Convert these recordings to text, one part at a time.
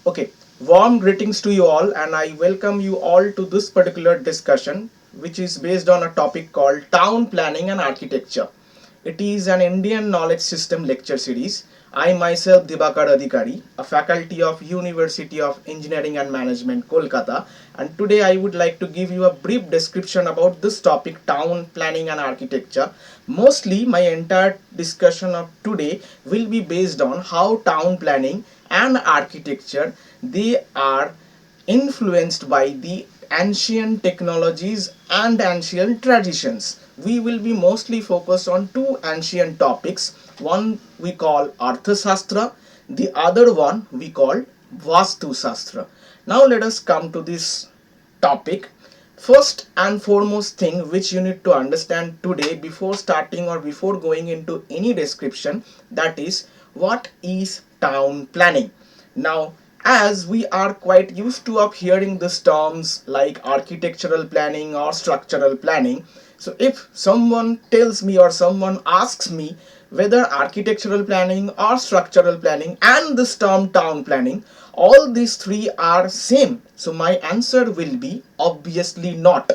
Okay, warm greetings to you all, and I welcome you all to this particular discussion, which is based on a topic called Town Planning and Architecture. It is an Indian knowledge system lecture series. I myself, Dibakar Adhikari, a faculty of University of Engineering and Management, Kolkata, and today I would like to give you a brief description about this topic, town planning and architecture. Mostly, my entire discussion of today will be based on how town planning and architecture they are influenced by the ancient technologies and ancient traditions. We will be mostly focused on two ancient topics. One we call Arthashastra, the other one we call Vastu Shastra. Now let us come to this topic. First and foremost thing which you need to understand today before starting or before going into any description, that is what is town planning. Now, as we are quite used to of hearing these terms like architectural planning or structural planning, so if someone tells me or someone asks me whether architectural planning or structural planning and this term town planning, all these three are same, so my answer will be obviously not.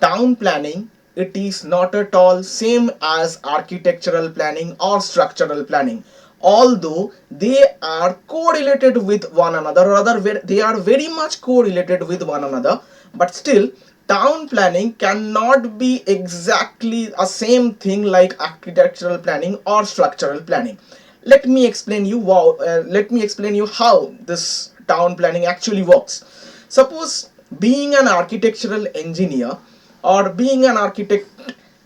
Town planning, it is not at all same as architectural planning or structural planning, although they are correlated with one another, rather they are very much correlated with one another, but still town planning cannot be exactly a same thing like architectural planning or structural planning. Let me explain you how this town planning actually works. Suppose being an architectural engineer or being an architect,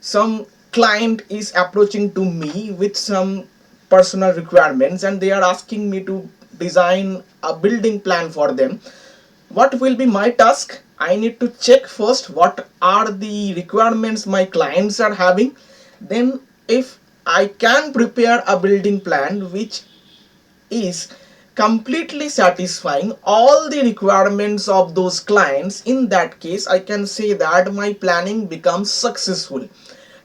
some client is approaching to me with some personal requirements and they are asking me to design a building plan for them. What will be my task? I need to check first what are the requirements my clients are having. Then if I can prepare a building plan which is completely satisfying all the requirements of those clients, in that case I can say that my planning becomes successful.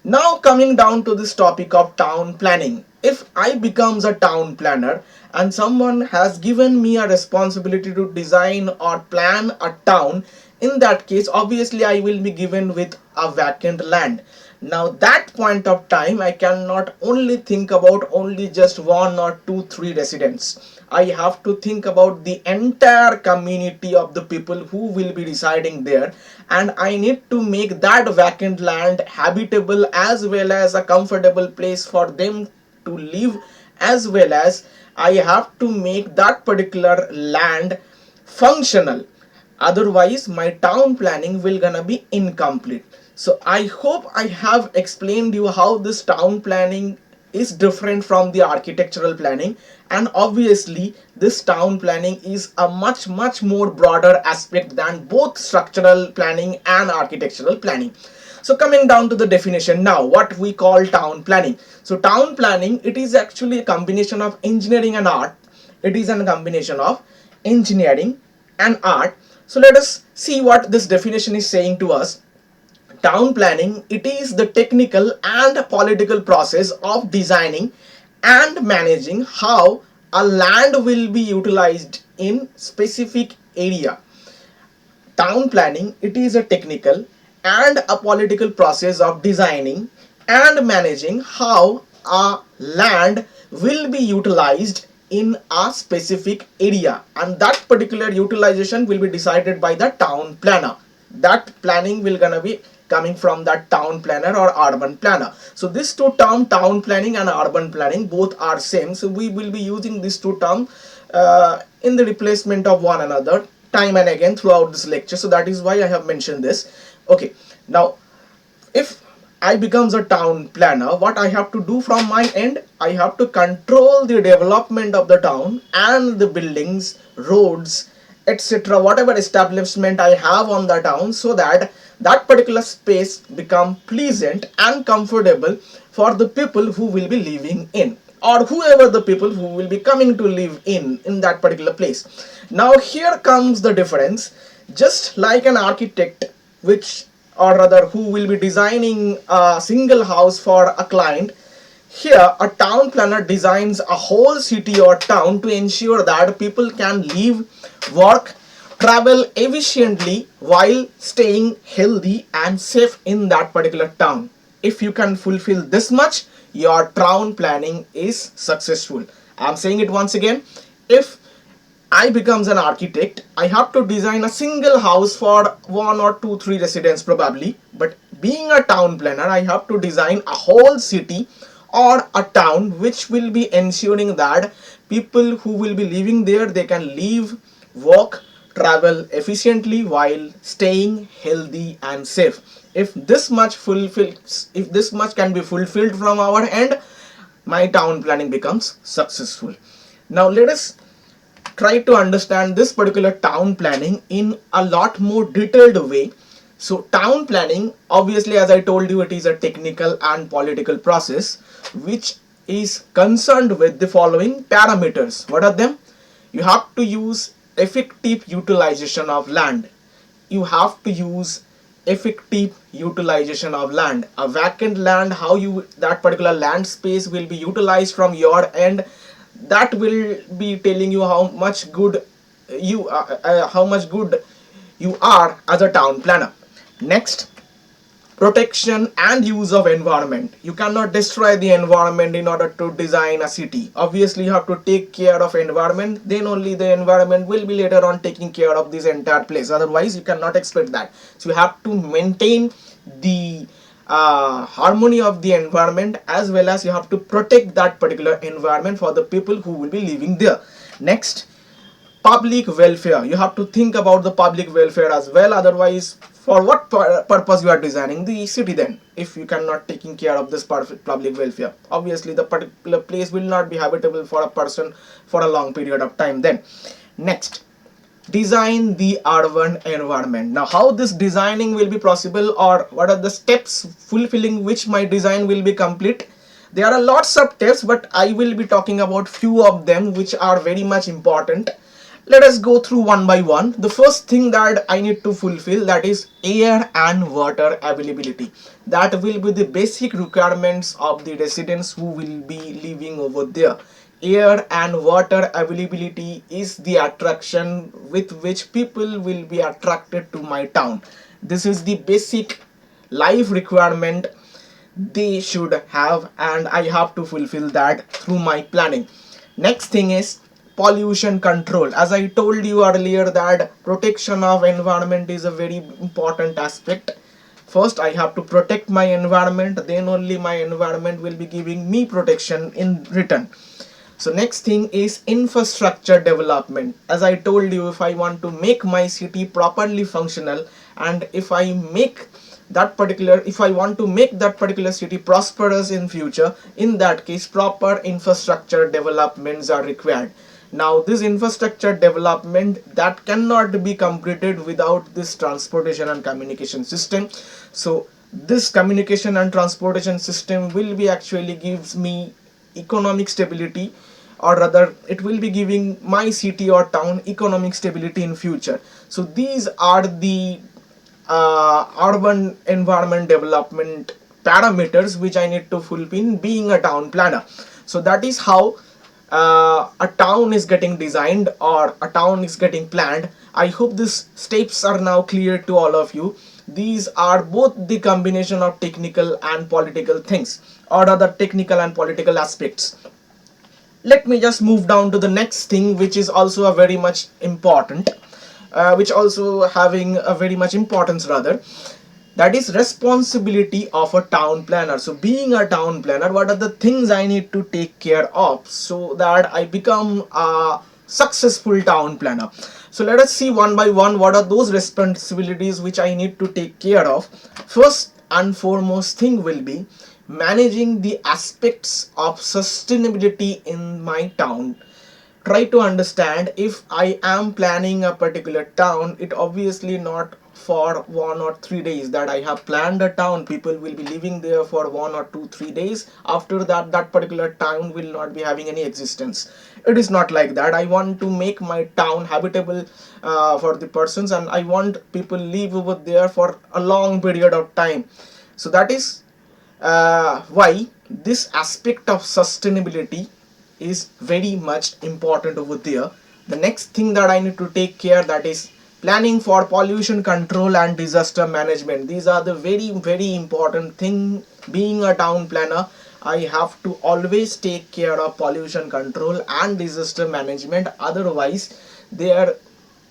Now coming down to this topic of town planning, if I becomes a town planner and someone has given me a responsibility to design or plan a town, in that case obviously I will be given with a vacant land. Now that point of time I cannot only think about only just one or two three residents. I have to think about the entire community of the people who will be residing there, and I need to make that vacant land habitable as well as a comfortable place for them to live, as well as I have to make that particular land functional. Otherwise my town planning will gonna be incomplete. So I hope I have explained you how this town planning is different from the architectural planning, and obviously this town planning is a much more broader aspect than both structural planning and architectural planning. So coming down to the definition now, what we call town planning. So town planning, it is actually a combination of engineering and art. It is a combination of engineering and art. So let us see what this definition is saying to us. Town planning, it is the technical and political process of designing and managing how a land will be utilized in specific area. Town planning, it is a technical and a political process of designing and managing how a land will be utilized in a specific area, and that particular utilization will be decided by the town planner. That planning will gonna be coming from that town planner or urban planner. So these two terms, town planning and urban planning, both are same, so we will be using these two terms in the replacement of one another time and again throughout this lecture, so that is why I have mentioned this. Okay, now if I becomes a town planner, what I have to do from my end, I have to control the development of the town and the buildings, roads, etc., whatever establishment I have on the town, so that that particular space become pleasant and comfortable for the people who will be living in, or whoever the people who will be coming to live in that particular place. Now here comes the difference. Just like an architect, which or rather who will be designing a single house for a client, here a town planner designs a whole city or town to ensure that people can live work, travel efficiently while staying healthy and safe in that particular town. If you can fulfill this much, your town planning is successful. I'm saying it once again. If I becomes an architect, I have to design a single house for one or two, three residents probably. But being a town planner, I have to design a whole city or a town which will be ensuring that people who will be living there, they can live, work, travel efficiently while staying healthy and safe. If this much can be fulfilled from our end, my town planning becomes successful. Now let us try to understand this particular town planning in a lot more detailed way. So town planning, obviously, as I told you, it is a technical and political process which is concerned with the following parameters. What are them? You have to use effective utilization of land. You have to use effective utilization of land. A vacant land, how you that particular land space will be utilized from your end, that will be telling you how much good you are as a town planner. Next, protection and use of environment. You cannot destroy the environment in order to design a city. Obviously you have to take care of environment, then only the environment will be later on taking care of this entire place. Otherwise you cannot expect that. So you have to maintain the harmony of the environment, as well as you have to protect that particular environment for the people who will be living there. Next, public welfare. You have to think about the public welfare as well. Otherwise, for what purpose you are designing the city then, if you cannot taking care of this public welfare? Obviously the particular place will not be habitable for a person for a long period of time then. Next, design the urban environment. Now how this designing will be possible, or what are the steps fulfilling which my design will be complete? There are lots of steps, but I will be talking about few of them which are very much important. Let us go through one by one. The first thing that I need to fulfill, that is air and water availability. That will be the basic requirements of the residents who will be living over there. Air and water availability is the attraction with which people will be attracted to my town. This is the basic life requirement they should have, and I have to fulfill that through my planning. Next thing is pollution control. As I told you earlier that protection of environment is a very important aspect. First I have to protect my environment, then only my environment will be giving me protection in return. So next thing is infrastructure development. As I told you, if I want to make my city properly functional, and if I want to make that particular city prosperous in future, in that case proper infrastructure developments are required. Now this infrastructure development, that cannot be completed without this transportation and communication system. So this communication and transportation system will be actually gives me economic stability, or rather it will be giving my city or town economic stability in future. So these are the urban environment development parameters which I need to fulfill being a town planner. So that is how a town is getting designed or a town is getting planned. I hope these steps are now clear to all of you. These are both the combination of technical and political things, or other technical and political aspects. Let me just move down to the next thing, which is also a very much important, which also having a very much importance rather, that is responsibility of a town planner. So being a town planner, what are the things I need to take care of so that I become a successful town planner? So let us see one by one what are those responsibilities which I need to take care of. First and foremost thing will be managing the aspects of sustainability in my town. Try to understand, if I am planning a particular town, it obviously not for 1 or 3 days that I have planned a town. People will be living there for 1 or 2 3 days. After that, that particular town will not be having any existence. It is not like that. I want to make my town habitable for the persons, and I want people live over there for a long period of time. So that is why this aspect of sustainability is very much important over there. The next thing that I need to take care, that is planning for pollution control and disaster management. These are the very important thing. Being a town planner, I have to always take care of pollution control and disaster management. Otherwise, there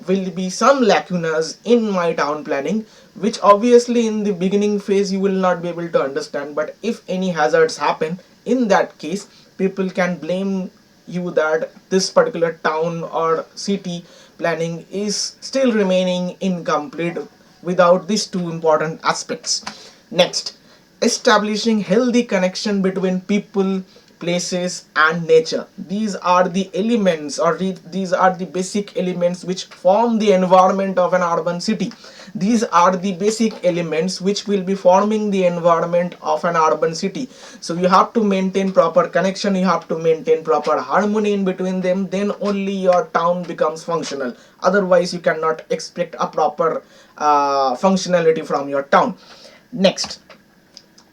will be some lacunas in my town planning, which obviously in the beginning phase you will not be able to understand. But if any hazards happen, in that case people can blame you that this particular town or city planning is still remaining incomplete without these two important aspects. Next, establishing healthy connection between people, places and nature. These are the elements, or these are the basic elements which form the environment of an urban city. These are the basic elements which will be forming the environment of an urban city. So you have to maintain proper connection, you have to maintain proper harmony in between them, then only your town becomes functional. Otherwise you cannot expect a proper functionality from your town. Next,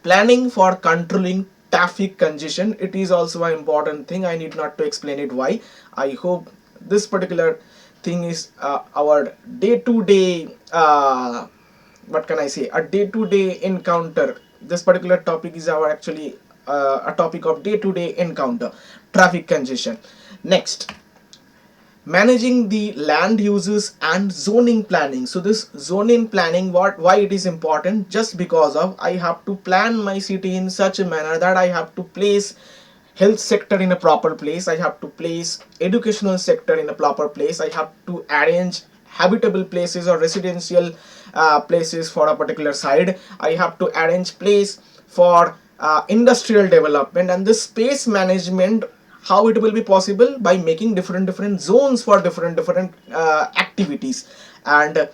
planning for controlling traffic congestion. It is also an important thing. I need not to explain it why. I hope this particular thing is our day to day, what can I say, a day to day encounter. This particular topic is our actually a topic of day to day encounter, traffic congestion. Next, managing the land uses and zoning planning. So this zoning planning, why it is important? Just because of I have to plan my city in such a manner that I have to place health sector in a proper place, I have to place educational sector in a proper place, I have to arrange habitable places or residential places for a particular side, I have to arrange place for industrial development. And this space management, how it will be possible? By making different zones for different activities. And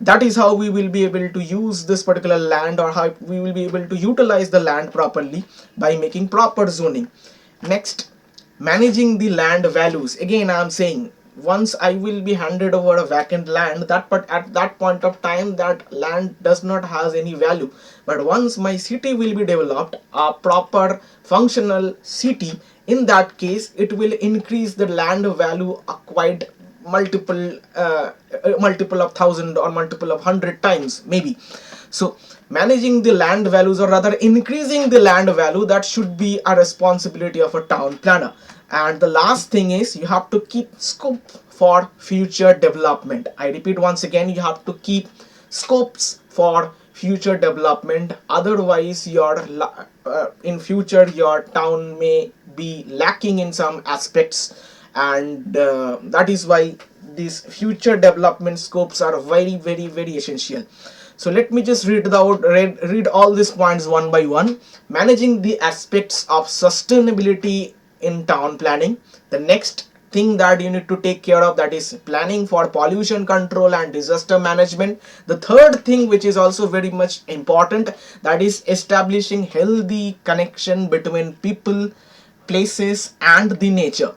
that is how we will be able to use this particular land, or how we will be able to utilize the land properly, by making proper zoning. Next, managing the land values. Again I am saying, once I will be handed over a vacant land, that but at that point of time that land does not has any value. But once my city will be developed, a proper functional city, in that case it will increase the land value quite multiple of thousand or multiple of 100 times maybe. So managing the land values, or rather increasing the land value, that should be a responsibility of a town planner. And the last thing is, you have to keep scope for future development. I repeat once again, you have to keep scopes for future development. Otherwise your in future your town may be lacking in some aspects. And that is why these future development scopes are very essential. So let me just read all these points one by one. Managing the aspects of sustainability in town planning. The next thing that you need to take care of, that is planning for pollution control and disaster management. The third thing, which is also very much important, that is establishing healthy connection between people, places and the nature.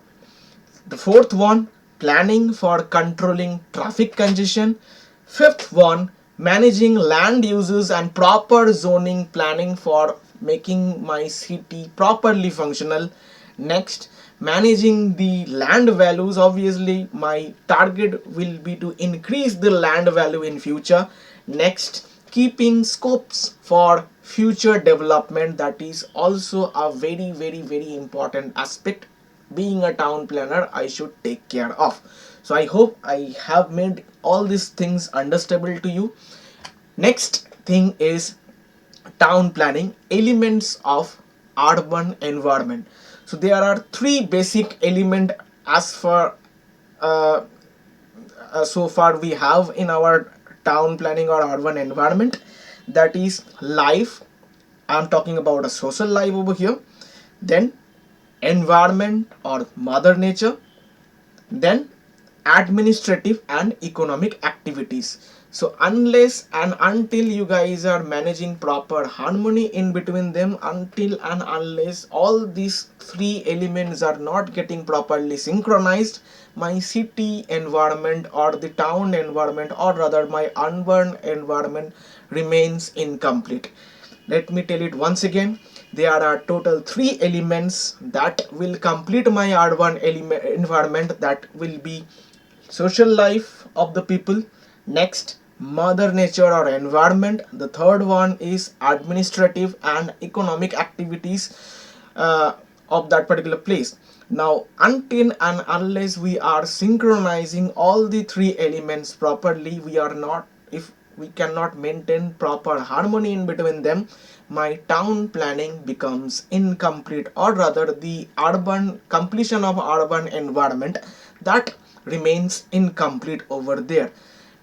The fourth one, planning for controlling traffic congestion. Fifth one, managing land uses and proper zoning, planning for making my city properly functional. Next, managing the land values. Obviously my target will be to increase the land value in future. Next, keeping scopes for future development. That is also a very important aspect. Being a town planner, I should take care of. So I hope I have made all these things understandable to you. Next thing is town planning, elements of urban environment. So there are three basic elements as far so far we have in our town planning or urban environment. That is life. I'm talking about a social life over here. Then environment or mother nature. Then administrative and economic activities. So unless and until you guys are managing proper harmony in between them, until and unless all these three elements are not getting properly synchronized, my city environment or the town environment, or rather my urban environment, remains incomplete. Let me tell it once again. There are total three elements that will complete my urban environment. That will be social life of the people. Next, mother nature or environment. The third one is administrative and economic activities uh, of that particular place. Now, until and unless we are synchronizing all the three elements properly, we are not, if we cannot maintain proper harmony in between them, my town planning becomes incomplete, or rather the urban completion of urban environment, that remains incomplete over there.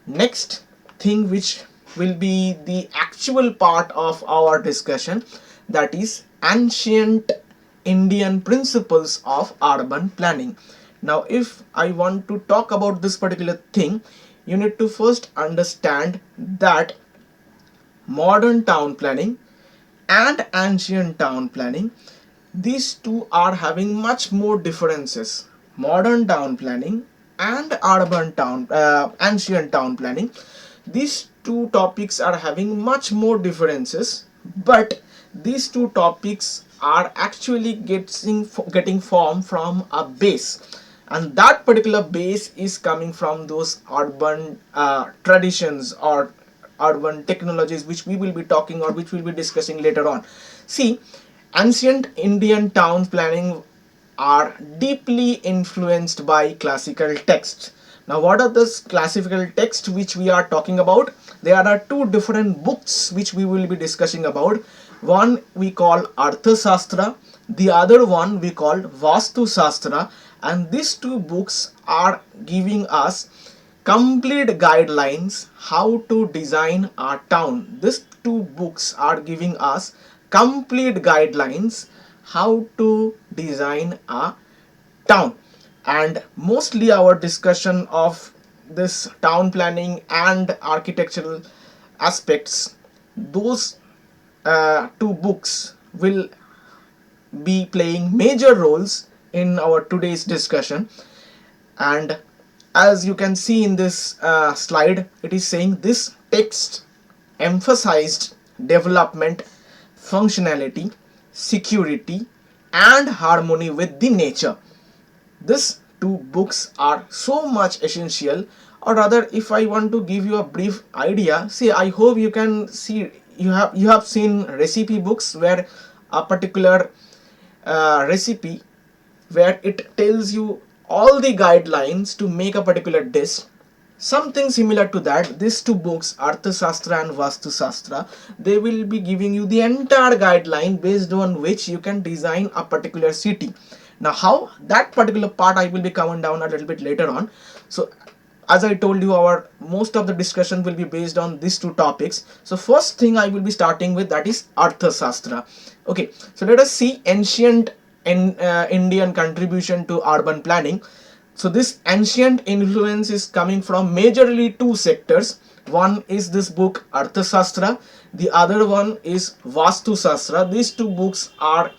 Next thing which will be the actual part of our discussion, that is ancient Indian principles of urban planning. Now, if I want to talk about this particular thing, you need to first understand that modern town planning and ancient town planning, these two are having much more differences. Modern town planning and urban town ancient town planning, these two topics are having much more differences, but these two topics are actually getting formed from a base, and that particular base is coming from those urban traditions or urban technologies, which we will be talking or which we'll be discussing later on. See, ancient Indian town planning are deeply influenced by classical texts. Now, what are those classical texts which we are talking about? There are two different books which we will be discussing about. One we call Arthashastra, the other one we call Vastu Shastra, and these two books are giving us complete guidelines how to design our town. These two books are giving us complete guidelines how to design a town. And mostly our discussion of this town planning and architectural aspects, those two books will be playing major roles in our today's discussion. And as you can see in this slide, it is saying this text emphasized development, functionality, security, and harmony with the nature. These two books are so much essential, or rather, if I want to give you a brief idea, see, I hope you can see, you have seen recipe books where a particular recipe, where it tells you all the guidelines to make a particular dish. Something similar to that, these two books, Arthashastra and Vastu Shastra, they will be giving you the entire guideline based on which you can design a particular city. Now, how that particular part I will be coming down a little bit later on. So, as I told you, our most of the discussion will be based on these two topics. So, first thing I will be starting with, that is Arthashastra. Okay, so let us see ancient Indian contribution to urban planning. So this ancient influence is coming from majorly two sectors. One is this book Arthashastra, the other one is Vastu Shastra. These two books are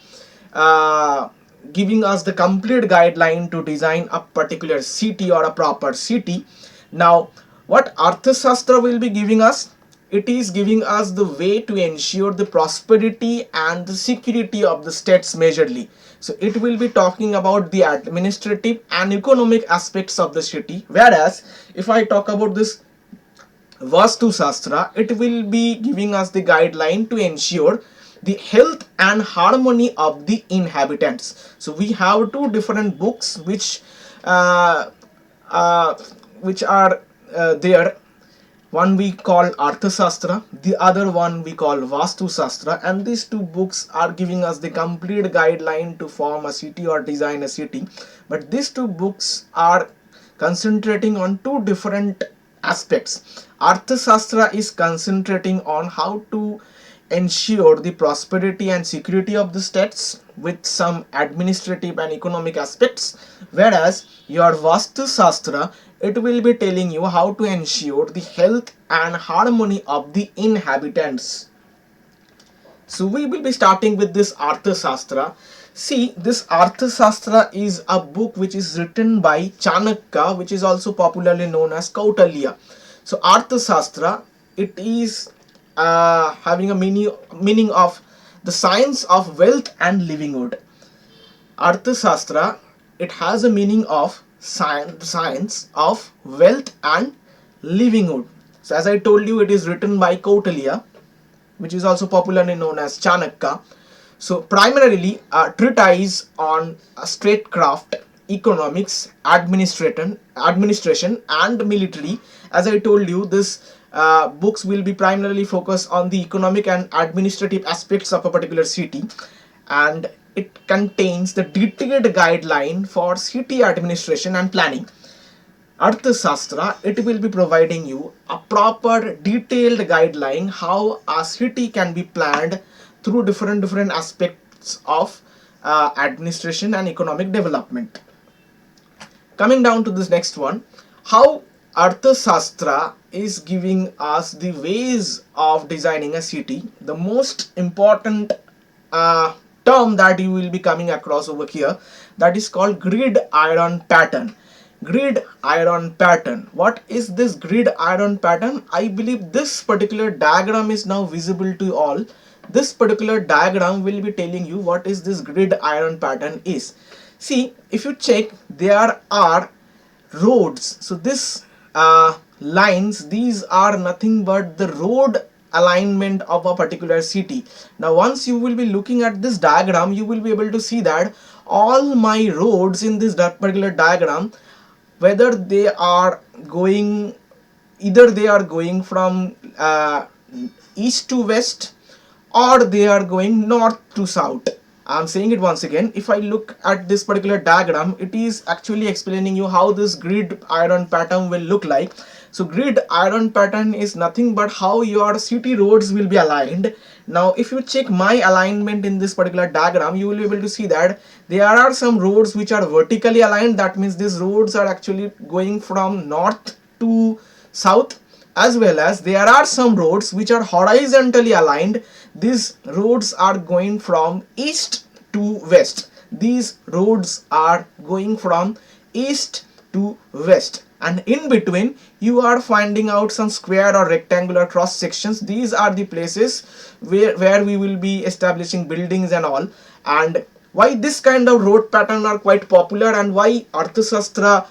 giving us the complete guideline to design a particular city or a proper city. Now, what Arthashastra will be giving us? It is giving us the way to ensure the prosperity and the security of the states majorly. So it will be talking about the administrative and economic aspects of the city. Whereas if I talk about this Vastu Shastra, it will be giving us the guideline to ensure the health and harmony of the inhabitants. So we have two different books uh, which are there. One we call Arthashastra, the other one we call Vastu Shastra, and these two books are giving us the complete guideline to form a city or design a city. But these two books are concentrating on two different aspects. Arthashastra is concentrating on how to ensure the prosperity and security of the states with some administrative and economic aspects, whereas your Vastu Shastra, it will be telling you how to ensure the health and harmony of the inhabitants. So we will be starting with this Arthashastra. See, this Arthashastra is a book which is written by Chanakya, which is also popularly known as Kautilya. So Arthashastra, it is having a meaning of the science of wealth and livelihood. Arthashastra, it has a meaning of science of wealth and livelihood. So as I told you, it is written by Kautilya, which is also popularly known as Chanakya. So primarily a treatise on statecraft, economics, administration and military. As I told you, this books will be primarily focused on the economic and administrative aspects of a particular city, and it contains the detailed guideline for city administration and planning. Arthashastra, it will be providing you a proper detailed guideline how a city can be planned through different aspects of administration and economic development. Coming down to this next one, how Arthashastra is giving us the ways of designing a city. The most important uh, term that you will be coming across over here, that is called grid iron pattern. Grid iron pattern. What is this grid iron pattern? I believe this particular diagram is now visible to all. This particular diagram will be telling you what is this grid iron pattern is. See, if you check, there are roads. So this lines, these are nothing but the road alignment of a particular city. Now once you will be looking at this diagram, you will be able to see that all my roads in this particular diagram, whether they are going, either they are going from east to west, or they are going north to south. I'm saying it once again. If I look at this particular diagram, it is actually explaining you how this grid iron pattern will look like. So grid iron pattern is nothing but how your city roads will be aligned. Now if you check my alignment in this particular diagram, you will be able to see that there are some roads which are vertically aligned. That means these roads are actually going from north to south, as well as there are some roads which are horizontally aligned. These roads are going from east to west. These roads are going from east to west, and in between you are finding out some square or rectangular cross sections. These are the places where we will be establishing buildings and all. And why this kind of road pattern are quite popular, and why Arthashastra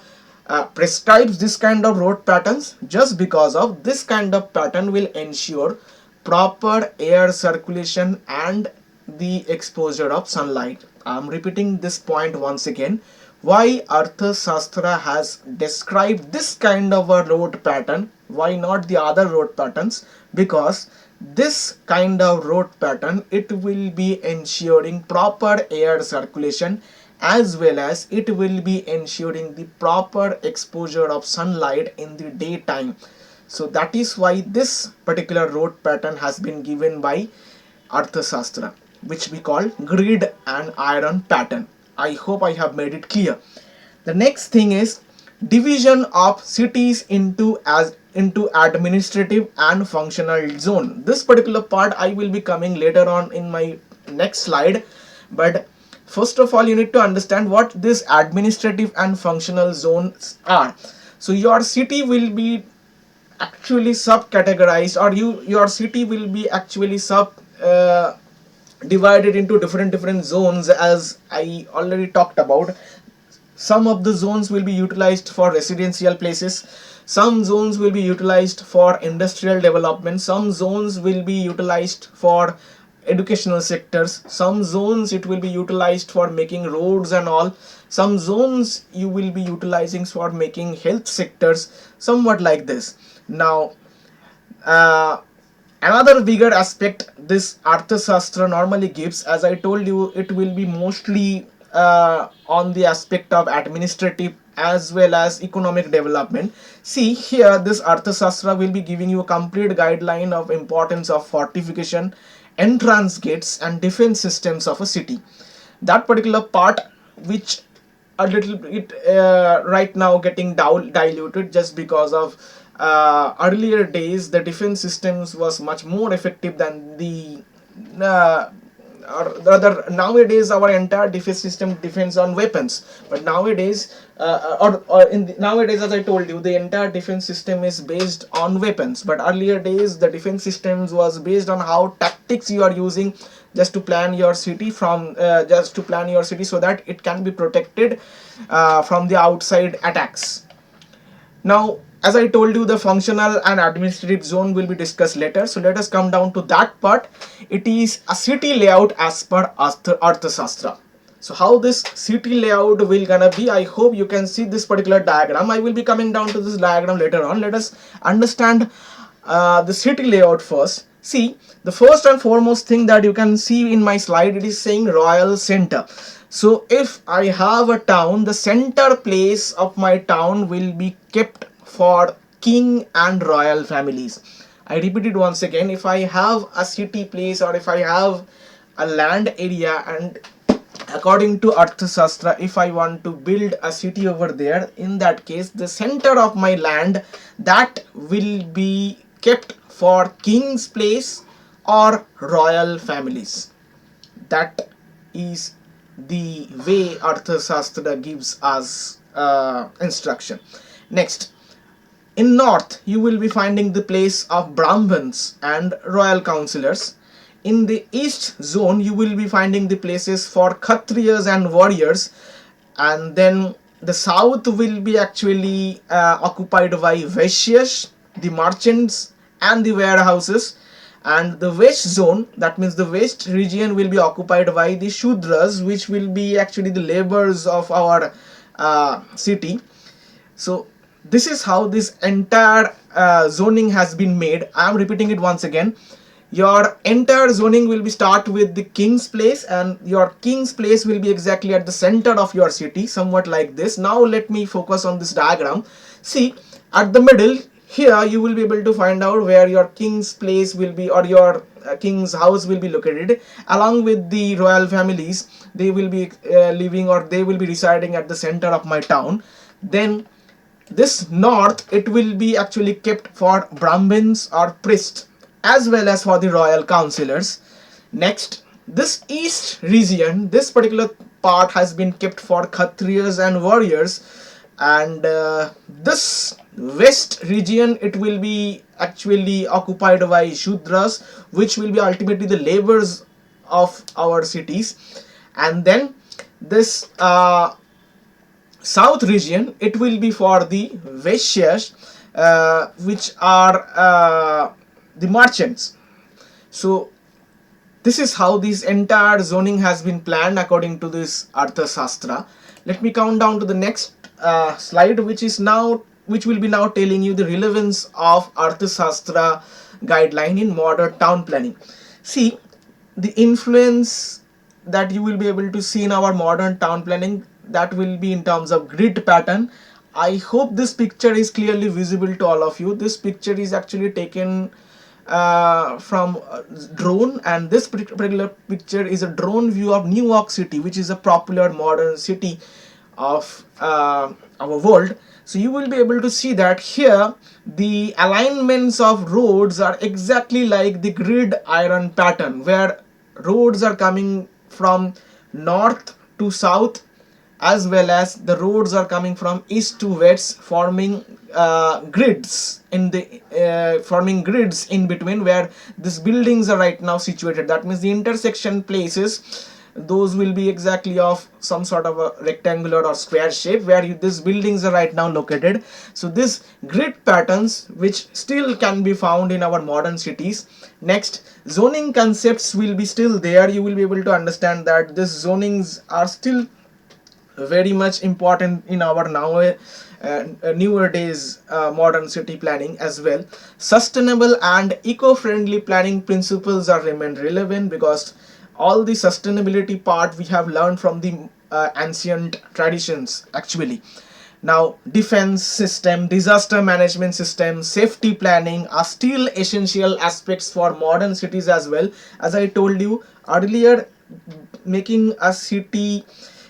prescribes this kind of road patterns? Just because of this kind of pattern will ensure proper air circulation and the exposure of sunlight. I'm repeating this point once again. Why Arthashastra has described this kind of a road pattern, why not the other road patterns? Because this kind of road pattern, it will be ensuring proper air circulation, as well as it will be ensuring the proper exposure of sunlight in the daytime. So that is why this particular road pattern has been given by Arthashastra, which we call grid and iron pattern. I hope I have made it clear. The next thing is division of cities into administrative and functional zone. This particular part I will be coming later on in my next slide, but first of all you need to understand what this administrative and functional zones are. So your city will be actually subcategorized, or your city will be actually divided into different zones, as I already talked about. Some of the zones will be utilized for residential places, some zones will be utilized for industrial development, some zones will be utilized for educational sectors, some zones it will be utilized for making roads and all, some zones you will be utilizing for making health sectors, somewhat like this. Now another bigger aspect this Arthashastra normally gives, as I told you, it will be mostly on the aspect of administrative as well as economic development. See here, this Arthashastra will be giving you a complete guideline of importance of fortification, entrance gates and defense systems of a city. That particular part, which a little bit right now getting diluted, just because of earlier days the defense systems was much more effective than the uh, or rather nowadays our entire defense system depends on weapons. But nowadays nowadays, as I told you, the entire defense system is based on weapons. But earlier days the defense systems was based on how tactics you are using just to plan your city so that it can be protected from the outside attacks. Now, as I told you, the functional and administrative zone will be discussed later. So let us come down to that part. It is a city layout as per Arthashastra. So how this city layout will gonna be, I hope you can see this particular diagram. I will be coming down to this diagram later on. Let us understand the city layout first. See, the first and foremost thing that you can see in my slide, it is saying royal center. So if I have a town, the center place of my town will be kept for king and royal families. I repeat it once again. If I have a city place, or if I have a land area, and according to Arthashastra, if I want to build a city over there, in that case the center of my land, that will be kept for king's place or royal families. That is the way Arthashastra gives us instruction. Next, in north you will be finding the place of Brahmins and royal councillors. In the east zone you will be finding the places for Kshatriyas and warriors. And then the south will be actually occupied by Vaishyas, the merchants and the warehouses. And the west zone, that means the west region, will be occupied by the Shudras, which will be actually the laborers of our city. So this is how this entire zoning has been made. I am repeating it once again. Your entire zoning will be start with the king's place, and your king's place will be exactly at the center of your city, somewhat like this. Now let me focus on this diagram. See, at the middle here you will be able to find out where your king's place will be, or your king's house will be located, along with the royal families. They will be living, or they will be residing at the center of my town. Then this north, it will be actually kept for Brahmins or priests, as well as for the royal councillors. Next, this east region, this particular part has been kept for Kshatriyas and warriors. And this west region, it will be actually occupied by Shudras, which will be ultimately the laborers of our cities. And then this south region, it will be for the Vaishyas, which are the merchants. So this is how this entire zoning has been planned according to this Arthashastra. Let me count down to the next slide, which will be now telling you the relevance of Arthashastra guideline in modern town planning. See, the influence that you will be able to see in our modern town planning, that will be in terms of grid pattern. I hope this picture is clearly visible to all of you. This picture is actually taken from drone, and this particular picture is a drone view of New York City, which is a popular modern city of our world. So you will be able to see that here the alignments of roads are exactly like the grid iron pattern, where roads are coming from north to south, as well as the roads are coming from east to west, forming grids in between, where these buildings are right now situated. That means the intersection places, those will be exactly of some sort of a rectangular or square shape, where these buildings are right now located. So these grid patterns, which still can be found in our modern cities. Next, zoning concepts will be still there. You will be able to understand that these zonings are still very much important in our newer days modern city planning as well. Sustainable and eco-friendly planning principles are remain relevant, because all the sustainability part we have learned from the ancient traditions actually. Now, defense system, disaster management system, safety planning are still essential aspects for modern cities as well. As I told you earlier, making a city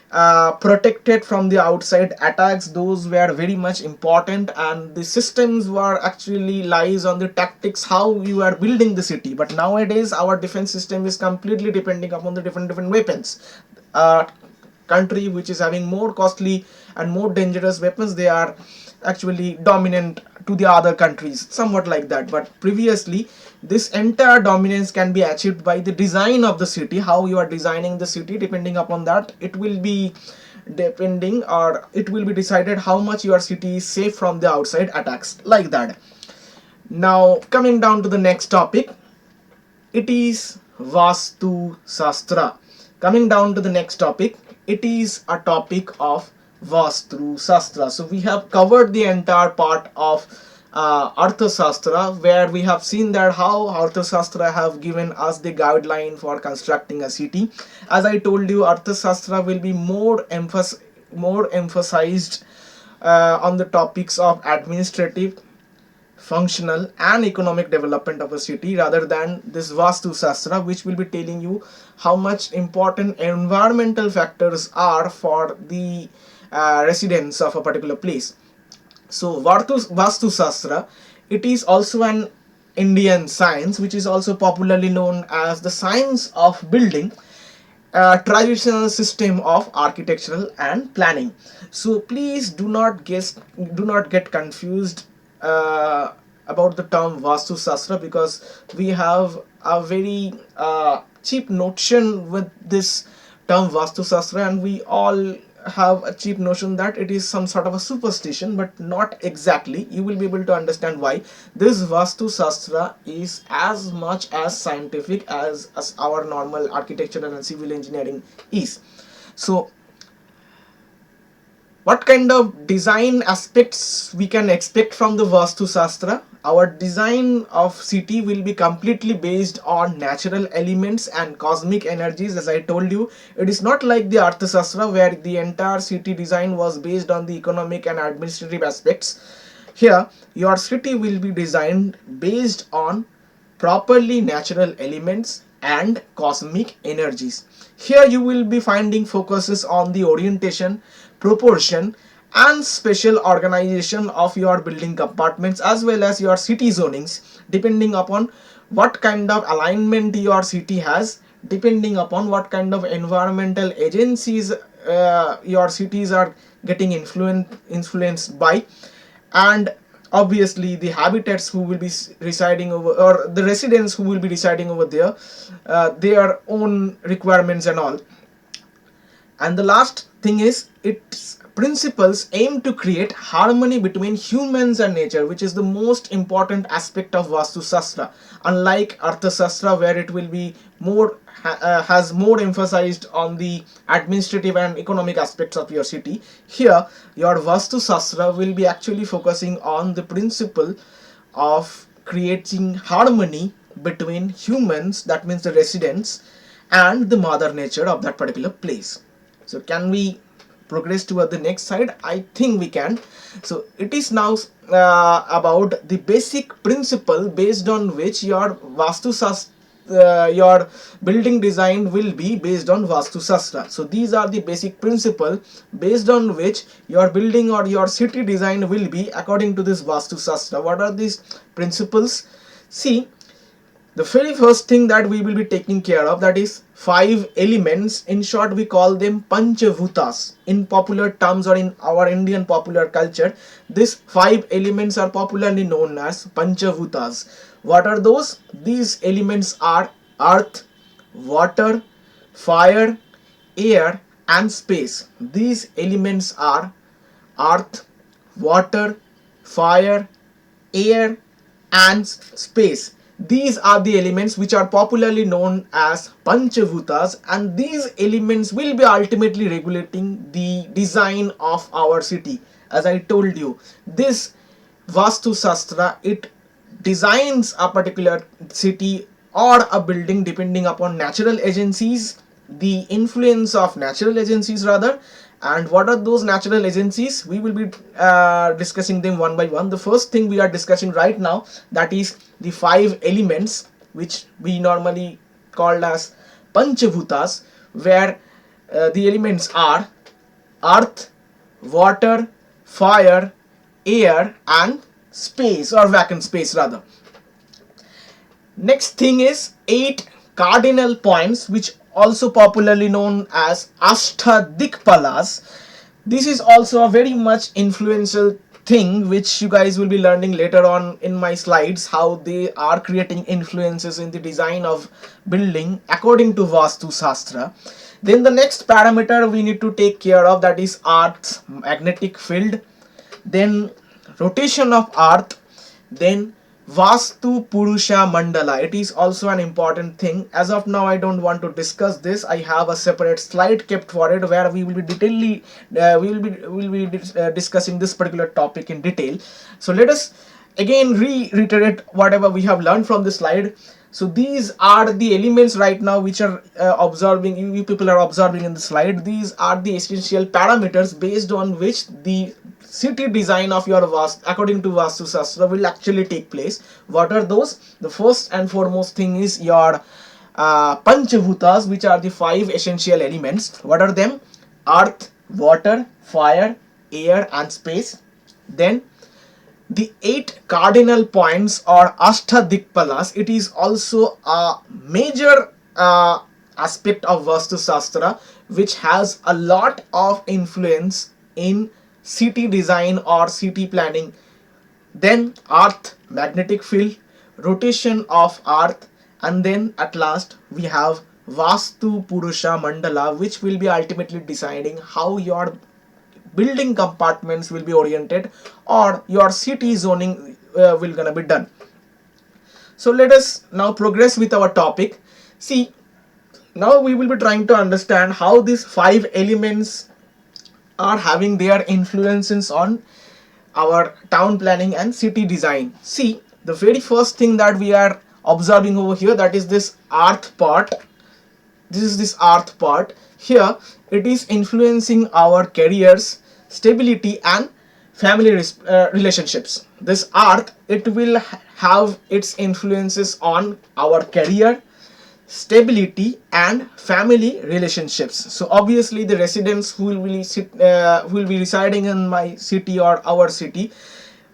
protected from the outside attacks. Those were very much important, and the systems were actually lies on the tactics how you are building the city. But nowadays our defense system is completely depending upon the different weapons. Country which is having more costly and more dangerous weapons, they are actually dominant to the other countries, somewhat like that. But previously this entire dominance can be achieved by the design of the city. How you are designing the city, depending upon that it will be depending, or it will be decided how much your city is safe from the outside attacks, like that. Now coming down to the next topic, it is Vastu Shastra. Coming down to the next topic, it is a topic of Vastu Shastra. So we have covered the entire part of Arthashastra, where we have seen that how Arthashastra have given us the guideline for constructing a city. As I told you, Arthashastra will be more emphasized on the topics of administrative, functional and economic development of a city, rather than this Vastu Shastra, which will be telling you how much important environmental factors are for the residents of a particular place. So Vastu Shastra, it is also an Indian science, which is also popularly known as the science of building, a traditional system of architectural and planning. So please do not get confused about the term Vastu Shastra, because we have a very cheap notion with this term Vastu Shastra, and we all have a cheap notion that it is some sort of a superstition, but not exactly. You will be able to understand why. This Vastu Shastra is as much as scientific as our normal architectural and civil engineering is. So what kind of design aspects we can expect from the Vastu Shastra? Our design of city will be completely based on natural elements and cosmic energies. As I told you, it is not like the Arthashastra where the entire city design was based on the economic and administrative aspects. Here, your city will be designed based on properly natural elements and cosmic energies. Here you will be finding focuses on the orientation, proportion and special organization of your building compartments, as well as your city zonings, depending upon what kind of alignment your city has, depending upon what kind of environmental agencies your cities are getting influenced by, and obviously the habitats who will be residing over, or the residents who will be residing over there, their own requirements and all. And the last thing is, its principles aim to create harmony between humans and nature, which is the most important aspect of Vastu Shastra. Unlike Arthashastra, where it will be more has more emphasized on the administrative and economic aspects of your city, here your Vastu Shastra will be actually focusing on the principle of creating harmony between humans, that means the residents, and the mother nature of that particular place. So can we progress toward the next slide? I think we can. So it is now about the basic principle based on which your your building design will be based on Vastu Shastra. So these are the basic principle based on which your building or your city design will be according to this Vastu Shastra. What are these principles? See, the very first thing that we will be taking care of, that is 5 elements. In short, we call them Panchabhutas. In popular terms, or in our Indian popular culture, these 5 elements are popularly known as Panchabhutas. What are those? These elements are earth, water, fire, air and space. These elements are earth, water, fire, air and space. These are the elements which are popularly known as Panchabhutas, and these elements will be ultimately regulating the design of our city. As I told you, this Vastu Shastra, it designs a particular city or a building depending upon natural agencies, the influence of natural agencies rather. And what are those natural agencies? We will be discussing them one by one. The first thing we are discussing right now, that is the 5 elements which we normally called as Panchabhutas, where the elements are earth, water, fire, air and space, or vacant space rather. Next thing is 8 cardinal points, which also popularly known as Ashtadikpalas. This is also a very much influential thing which you guys will be learning later on in my slides, how they are creating influences in the design of building according to Vastu Shastra. Then the next parameter we need to take care of, that is Earth's magnetic field, then rotation of Earth, then Vastu Purusha Mandala. It is also an important thing. As of now, I don't want to discuss this. I have a separate slide kept for it where we will be discussing this particular topic in detail. So let us again reiterate whatever we have learned from this slide. So these are the elements right now which are observing, you people are observing in the slide. These are the essential parameters based on which the city design of your according to Vastu Shastra will actually take place. What are those? The first and foremost thing is your Panchabhutas, which are the 5 essential elements. What are them? Earth, water, fire, air and space. Then the 8 cardinal points or Ashtadikpalas. It is also a major aspect of Vastu Shastra which has a lot of influence in city design or city planning. Then earth, magnetic field, rotation of earth, and then at last we have Vastu Purusha Mandala, which will be ultimately deciding how your building compartments will be oriented or your city zoning will gonna be done. So let us now progress with our topic. See, now we will be trying to understand how these 5 elements are having their influences on our town planning and city design. See, the very first thing that we are observing over here, that is this earth part. This is this earth part. Here it is influencing our careers, stability and family relationships. This earth, it will have its influences on our career, stability and family relationships. So obviously the residents who will be residing in my city or our city,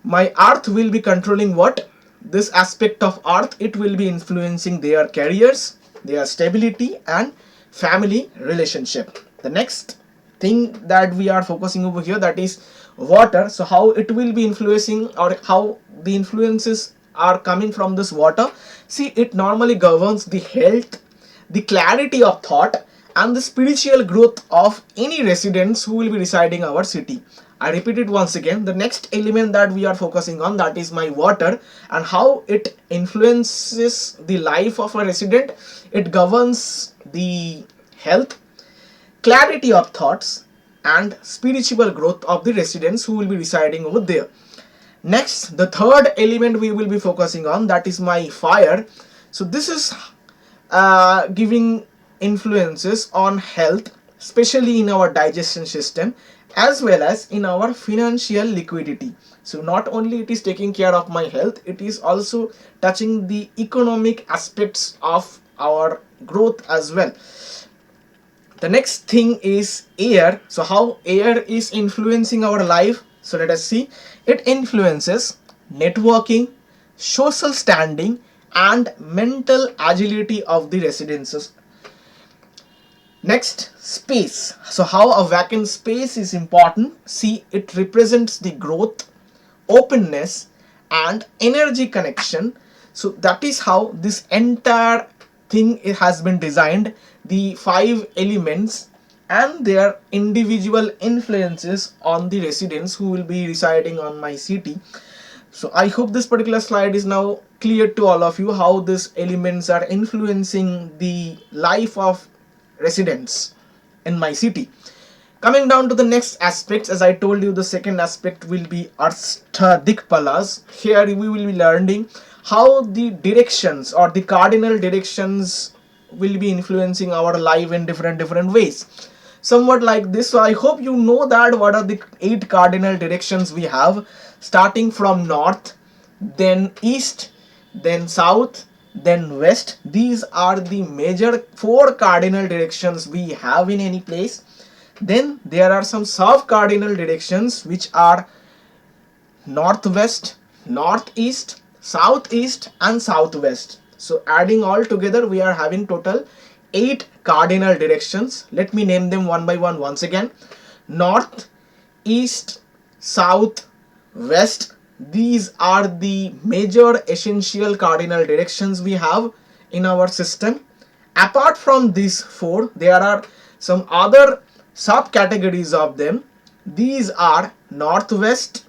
my earth will be controlling what? This aspect of earth, it will be influencing their careers, their stability and family relationship. The next thing that we are focusing over here, that is water. So how it will be influencing, or how the influences are coming from this water. See, it normally governs the health, the clarity of thought and the spiritual growth of any residents who will be residing our city. I repeat it once again. The next element that we are focusing on, that is my water, and how it influences the life of a resident. It governs the health, clarity of thoughts and spiritual growth of the residents who will be residing over there. Next, the third element we will be focusing on, that is my fire. So this is giving influences on health, especially in our digestion system as well as in our financial liquidity. So not only it is taking care of my health, it is also touching the economic aspects of our growth as well. The next thing is air. So how air is influencing our life? So let us see. It influences networking, social standing and mental agility of the residences. Next, space. So how a vacant space is important? See, it represents the growth, openness and energy connection. So that is how this entire thing has been designed. The 5 elements and their individual influences on the residents who will be residing on my city. So I hope this particular slide is now clear to all of you, how these elements are influencing the life of residents in my city. Coming down to the next aspects, as I told you, the second aspect will be Arthashastra. Here we will be learning how the directions or the cardinal directions will be influencing our life in different ways. Somewhat like this. So I hope you know that what are the 8 cardinal directions we have, starting from north, then east, then south, then west. These are the major 4 cardinal directions we have in any place. Then there are some sub cardinal directions which are northwest, northeast, southeast and southwest. So adding all together we are having total 8 cardinal directions. Let me name them one by one once again. North, east, south, west. These are the major essential cardinal directions we have in our system. Apart from these 4, there are some other subcategories of them. These are northwest,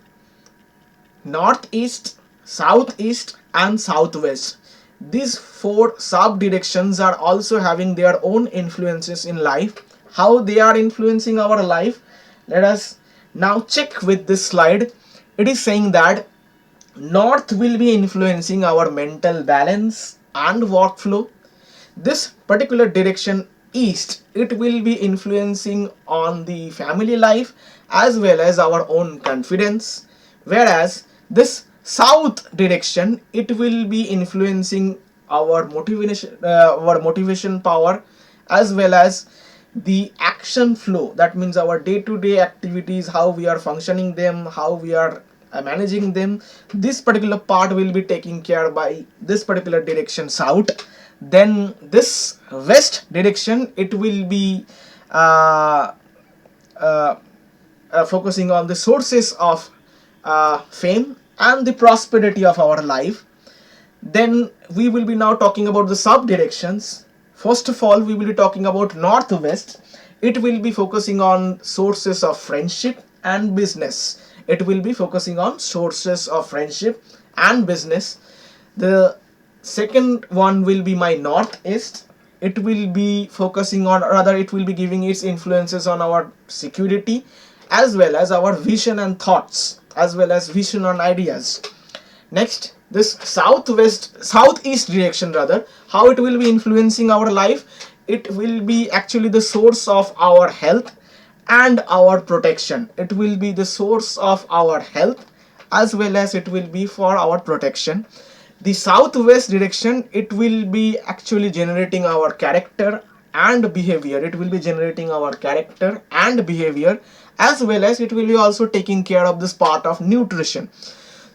northeast, southeast and southwest. These 4 sub directions are also having their own influences in life. How they are influencing our life, let us now check with this slide. It is saying that north will be influencing our mental balance and workflow. This particular direction east, it will be influencing on the family life as well as our own confidence, whereas this south direction, it will be influencing our motivation power as well as the action flow. That means our day-to-day activities, how we are functioning them, how we are managing them. This particular part will be taken care by this particular direction south. Then this west direction, it will be focusing on the sources of fame and the prosperity of our life. Then we will be now talking about the sub directions. First of all, we will be talking about northwest. It will be focusing on sources of friendship and business. It will be focusing on sources of friendship and business. The second one will be my northeast. It will be focusing on, or rather it will be giving its influences on our security as well as our vision and thoughts, as well as vision and ideas. Next, this southeast direction, rather, how it will be influencing our life. It will be actually the source of our health and our protection. It will be the source of our health as well as it will be for our protection. The southwest direction, it will be actually generating our character and behavior. It will be generating our character and behavior as well as it will be also taking care of this part of nutrition.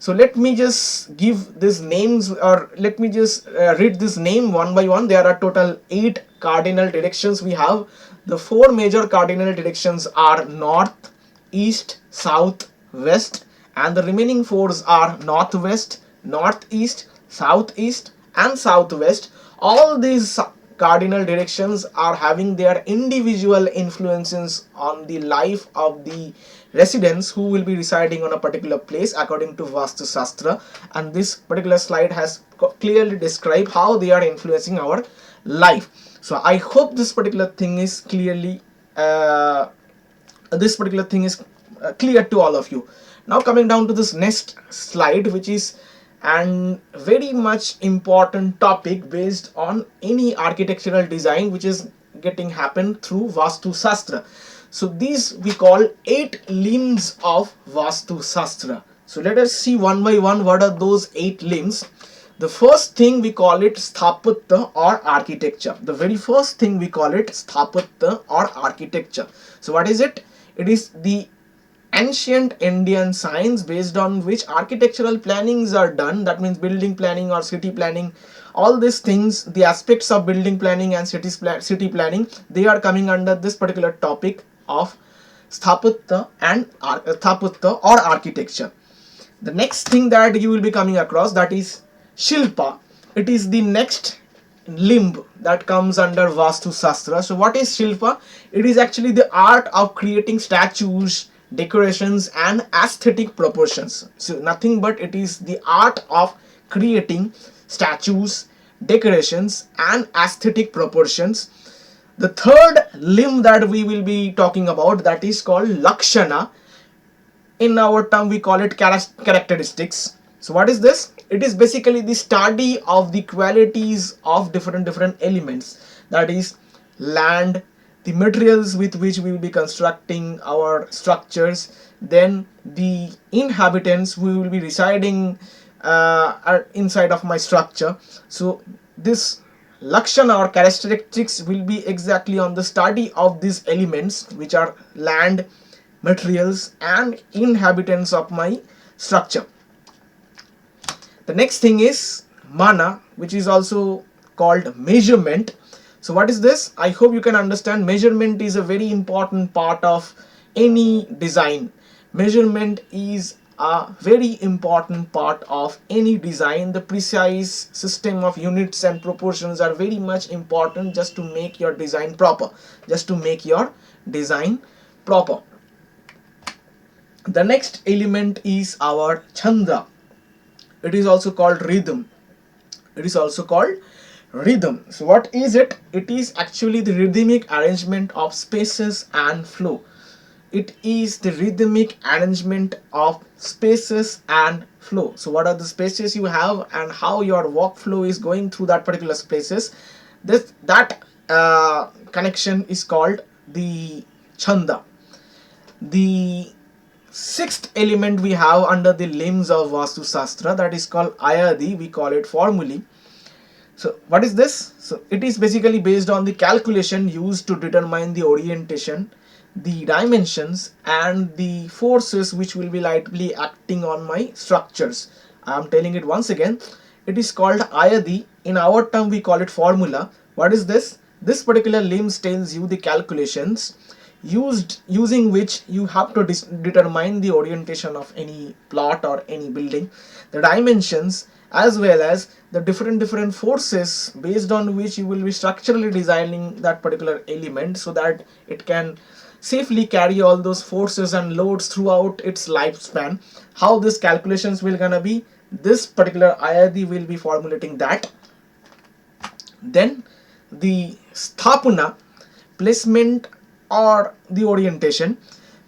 So let me just give these names, or let me just read this name one by one. There are total 8 cardinal directions we have. The 4 major cardinal directions are north, east, south, west, and the remaining 4s are northwest, northeast, southeast and southwest. All these cardinal directions are having their individual influences on the life of the residents who will be residing on a particular place according to Vastu Shastra, and this particular slide has clearly described how they are influencing our life. So I hope this particular thing is clear to all of you. Now coming down to this next slide, which is and very much important topic based on any architectural design which is getting happen through Vastu Shastra. So these we call 8 limbs of Vastu Shastra. So let us see one by one what are those 8 limbs. The first thing we call it Sthapatya or architecture. The very first thing we call it Sthapatya or architecture. So what is it? It is the ancient Indian science based on which architectural plannings are done. That means building planning or city planning. All these things, the aspects of building planning and city planning, they are coming under this particular topic of Sthapatya or architecture. The next thing that you will be coming across, that is Shilpa. It is the next limb that comes under Vastu Shastra. So what is Shilpa? It is actually the art of creating statues, decorations and aesthetic proportions. So nothing but it is the art of creating statues, decorations and aesthetic proportions. The third limb that we will be talking about, that is called Lakshana. In our term we call it characteristics. So what is this? It is basically the study of the qualities of different elements, that is land, the materials with which we will be constructing our structures, then the inhabitants who will be residing inside of my structure. So this Lakshana or characteristics will be exactly on the study of these elements, which are land, materials, and inhabitants of my structure. The next thing is mana, which is also called measurement. So what is this? I hope you can understand. Measurement is a very important part of any design. Measurement is a very important part of any design. The precise system of units and proportions are very much important just to make your design proper. Just to make your design proper. The next element is our chanda. It is also called rhythm. It is also called rhythm. So what is it? It is actually the rhythmic arrangement of spaces and flow. It is the rhythmic arrangement of spaces and flow. So what are the spaces you have and how your workflow is going through that particular spaces? That connection is called the chanda. The sixth element we have under the limbs of Vastu Shastra, that is called ayadi. We call it formulae. So what is this? So it is basically based on the calculation used to determine the orientation, the dimensions, and the forces which will be likely acting on my structures. I am telling it once again. It is called ayadi. In our term we call it formula. What is this? This particular limbs tells you the calculations using which you have to determine the orientation of any plot or any building, the dimensions, as well as the different forces based on which you will be structurally designing that particular element so that it can safely carry all those forces and loads throughout its lifespan. How this calculations will gonna be, this particular IRD will be formulating that. Then the sthapana, placement or the orientation.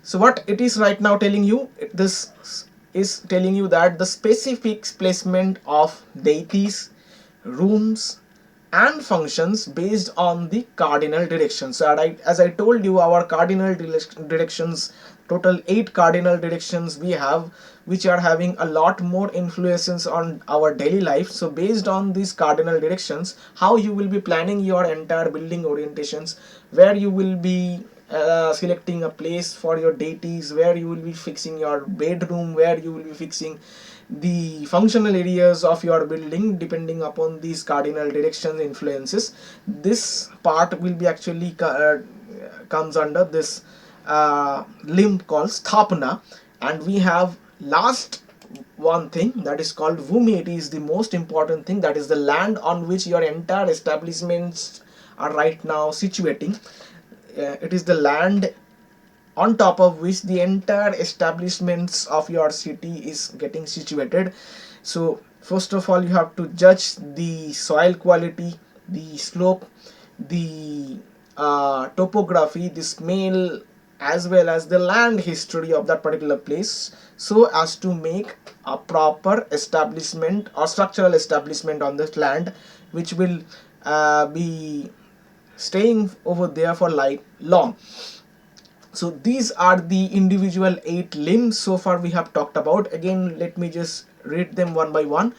So what it is right now telling you, this is telling you that the specific placement of deities, rooms, and functions based on the cardinal directions. So as I told you, our cardinal directions, total 8 cardinal directions we have, which are having a lot more influences on our daily life. So based on these cardinal directions, how you will be planning your entire building orientations, where you will be selecting a place for your deities, where you will be fixing your bedroom, where you will be fixing the functional areas of your building depending upon these cardinal directions influences. This part will be actually comes under this limb called sthapana. And we have last one thing, that is called bhumi. It is the most important thing, that is the land on which your entire establishments are right now situating. It is the land on top of which the entire establishments of your city is getting situated. So first of all, you have to judge the soil quality, the slope, the topography, the smell, as well as the land history of that particular place, so as to make a proper establishment or structural establishment on this land, which will be staying over there for like long. So these are the individual 8 limbs so far we have talked about. Again, let me just read them one by one.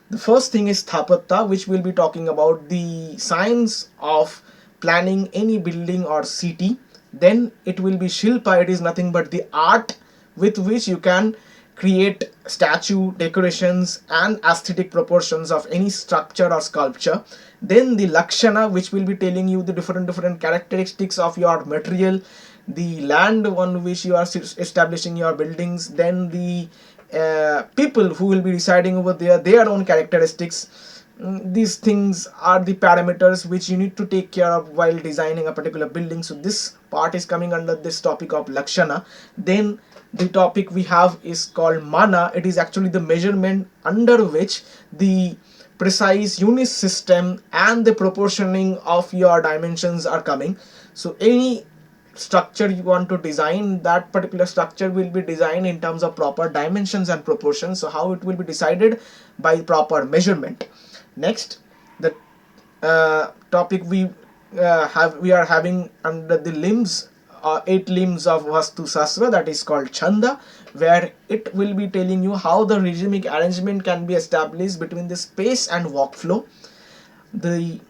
The first thing is Sthapatya, which will be talking about the science of planning any building or city. Then it will be Shilpa. It is nothing but the art with which you can create statue, decorations, and aesthetic proportions of any structure or sculpture. Then the Lakshana, which will be telling you the different characteristics of your material, the land on which you are establishing your buildings. Then the people who will be residing over there, their own characteristics. These things are the parameters which you need to take care of while designing a particular building. So this part is coming under this topic of Lakshana. Then the topic we have is called Mana. It is actually the measurement under which the precise unit system and the proportioning of your dimensions are coming. So any structure you want to design, that particular structure will be designed in terms of proper dimensions and proportions. So how it will be decided? By proper measurement. Next, the topic we are having under the limbs, 8 limbs of Vastu Shastra, that is called Chanda, where it will be telling you how the rhythmic arrangement can be established between the space and workflow. The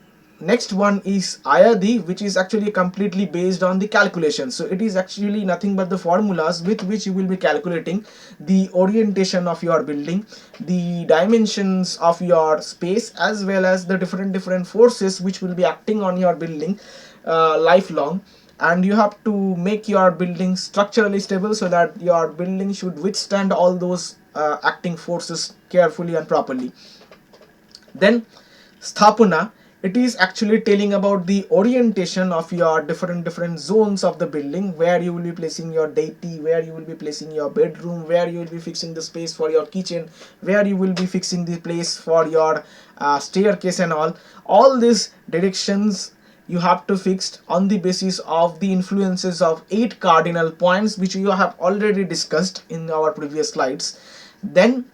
next one is Ayadi, which is actually completely based on the calculation. So it is actually nothing but the formulas with which you will be calculating the orientation of your building, the dimensions of your space, as well as the different forces which will be acting on your building lifelong. And you have to make your building structurally stable so that your building should withstand all those acting forces carefully and properly. Then Sthapana, it is actually telling about the orientation of your different zones of the building, where you will be placing your deity, where you will be placing your bedroom, where you will be fixing the space for your kitchen, where you will be fixing the place for your staircase and all these directions you have to fix on the basis of the influences of 8 cardinal points, which you have already discussed in our previous slides. Then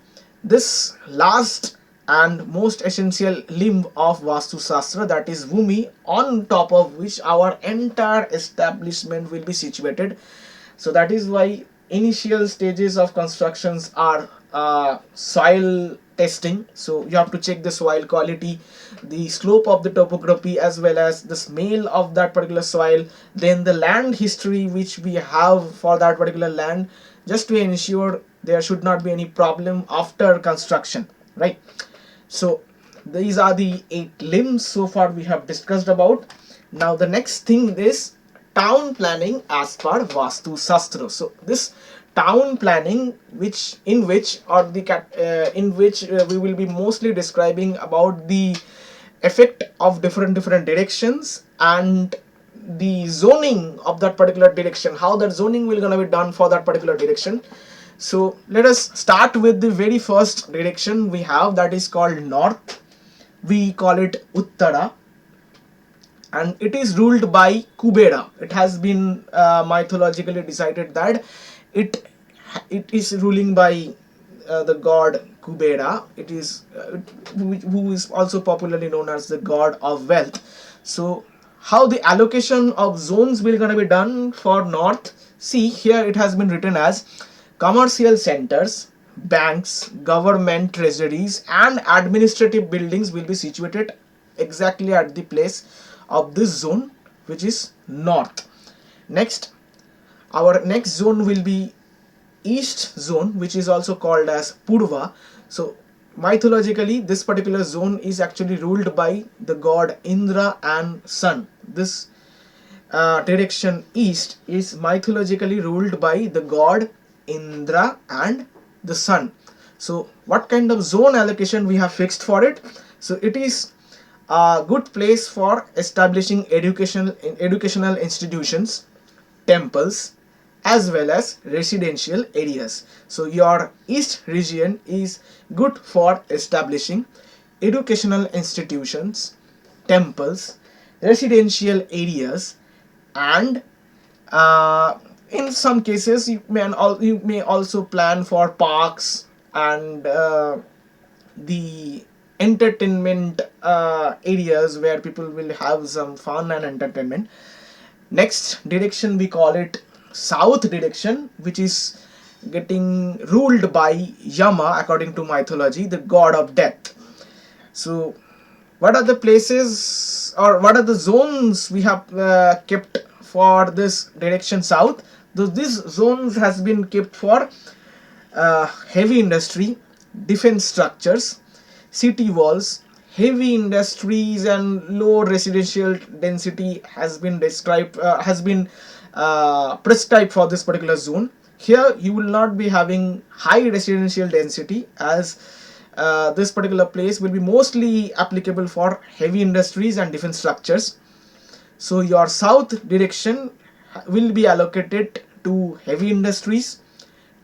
this last and most essential limb of Vastu Shastra, that is Bhumi, on top of which our entire establishment will be situated. So that is why initial stages of constructions are soil testing. So you have to check the soil quality, the slope of the topography, as well as the smell of that particular soil, then the land history which we have for that particular land, just to ensure there should not be any problem after construction, right? So these are the 8 limbs so far we have discussed about. Now the next thing is town planning as per Vastu Shastra. So this town planning, which in which or the in which we will be mostly describing about the effect of different directions and the zoning of that particular direction, how that zoning will gonna be done for that particular direction. So let us start with the very first direction we have, that is called north. We call it Uttara, and it is ruled by Kubera. It has been mythologically decided that it it is ruling by the god Kubera. It is who is also popularly known as the god of wealth. So how the allocation of zones will gonna be done for north? See, here it has been written as commercial centers, banks, government treasuries, and administrative buildings will be situated exactly at the place of this zone, which is north. Next, our next zone will be east zone, which is also called as Purva. So mythologically, this particular zone is actually ruled by the god Indra and Sun. This direction east is mythologically ruled by the god Indra and the Sun. So what kind of zone allocation we have fixed for it? So it is a good place for establishing educational institutions, temples, as well as residential areas. So your east region is good for establishing educational institutions, temples, residential areas, and uh, in some cases you may also plan for parks and the entertainment areas where people will have some fun and entertainment. Next direction we call it south direction, which is getting ruled by Yama according to mythology, the god of death. So what are the places or what are the zones we have kept for this direction south? These zones has been kept for heavy industry, defense structures, city walls, heavy industries, and low residential density has been prescribed for this particular zone. Here you will not be having high residential density, as this particular place will be mostly applicable for heavy industries and defense structures. So your south direction will be allocated to heavy industries,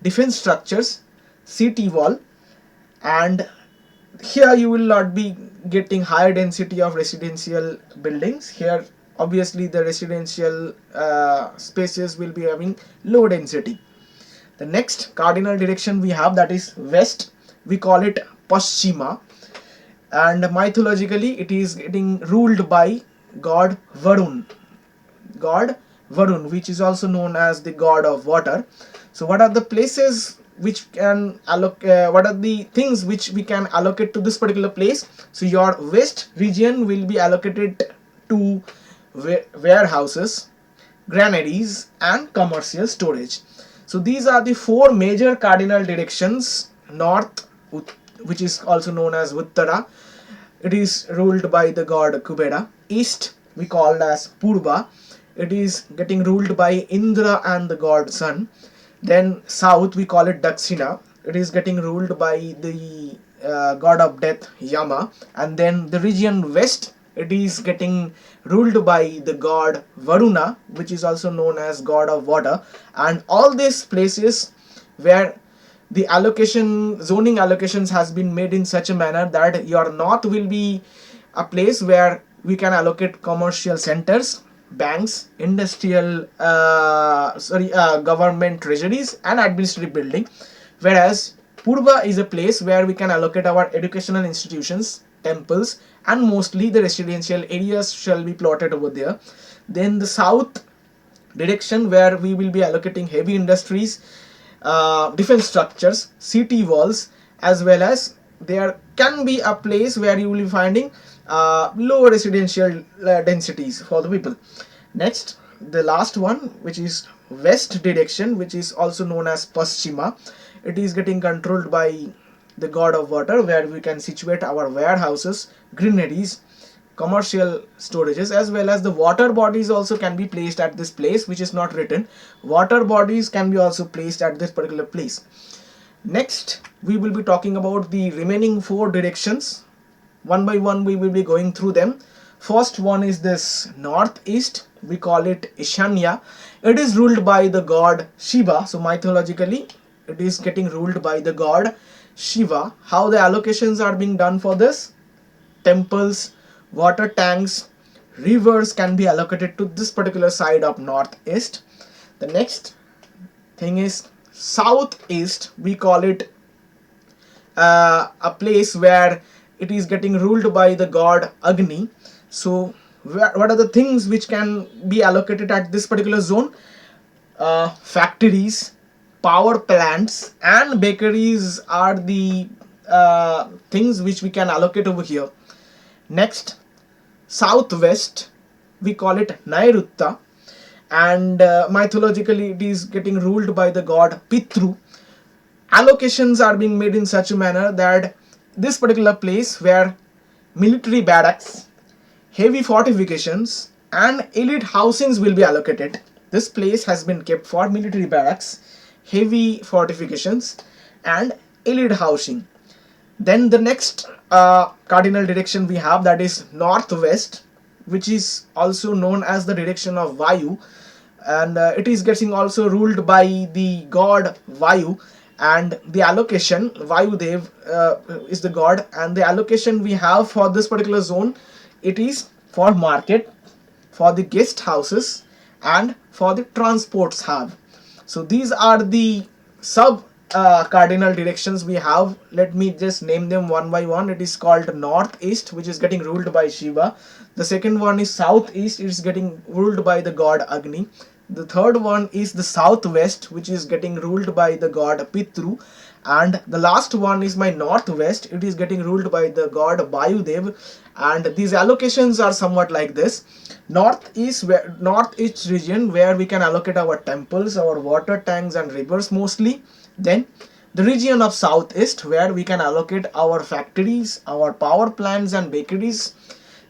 defense structures, city wall, and here you will not be getting higher density of residential buildings. Here obviously the residential spaces will be having low density. The next cardinal direction we have, that is west. We call it Paschima, and mythologically it is getting ruled by god Varun, which is also known as the god of water. So what are the places which can what are the things which we can allocate to this particular place. So your west region will be allocated to warehouses, granaries and commercial storage. So these are the four major cardinal directions. North, which is also known as Uttara, it is ruled by the god Kubera. East we call as Purva, it is getting ruled by Indra and the god Sun. Then south we call it Dakshina, it is getting ruled by the god of death Yama. And then the region west, it is getting ruled by the god Varuna, which is also known as god of water. And all these places where the zoning allocations has been made in such a manner that your north will be a place where we can allocate commercial centers, banks, industrial government treasuries and administrative building, whereas Purva is a place where we can allocate our educational institutions, temples and mostly the residential areas shall be plotted over there. Then the south direction, where we will be allocating heavy industries, defense structures, city walls, as well as there can be a place where you will be finding low residential densities for the people. Next, the last one, which is west direction, which is also known as Paschima, it is getting controlled by the god of water, where we can situate our warehouses, granaries, commercial storages, as well as the water bodies also can be placed at this place, which is not written. Water bodies can be also placed at this particular place. Next, we will be talking about the remaining four directions. One by one we will be going through them. First one is this northeast, we call it Ishanya. It is ruled by the god Shiva. So mythologically it is getting ruled by the god Shiva. How the allocations are being done for this? Temples, water tanks, rivers can be allocated to this particular side of northeast. The next thing is southeast, we call it a place where it is getting ruled by the god Agni. So what are the things which can be allocated at this particular zone? Factories, power plants and bakeries are the things which we can allocate over here. Next, southwest, we call it Nairutta, and mythologically it is getting ruled by the god Pitru. Allocations are being made in such a manner that this particular place where military barracks, heavy fortifications and elite housings will be allocated. This place has been kept for military barracks, heavy fortifications and elite housing. Then the next cardinal direction we have, that is northwest, which is also known as the direction of Vayu, and it is getting also ruled by the god Vayu. And the allocation, Vayudev is the god, and the allocation we have for this particular zone, it is for market, for the guest houses and for the transports hub. So these are the sub cardinal directions we have. Let me just name them one by one. It is called northeast, which is getting ruled by Shiva. The second one is southeast, it is getting ruled by the god Agni. The third one is the southwest, which is getting ruled by the god Pitru. And the last one is my northwest, it is getting ruled by the god Vayudev. And these allocations are somewhat like this. Northeast region, where we can allocate our temples, our water tanks and rivers mostly. Then the region of southeast, where we can allocate our factories, our power plants and bakeries.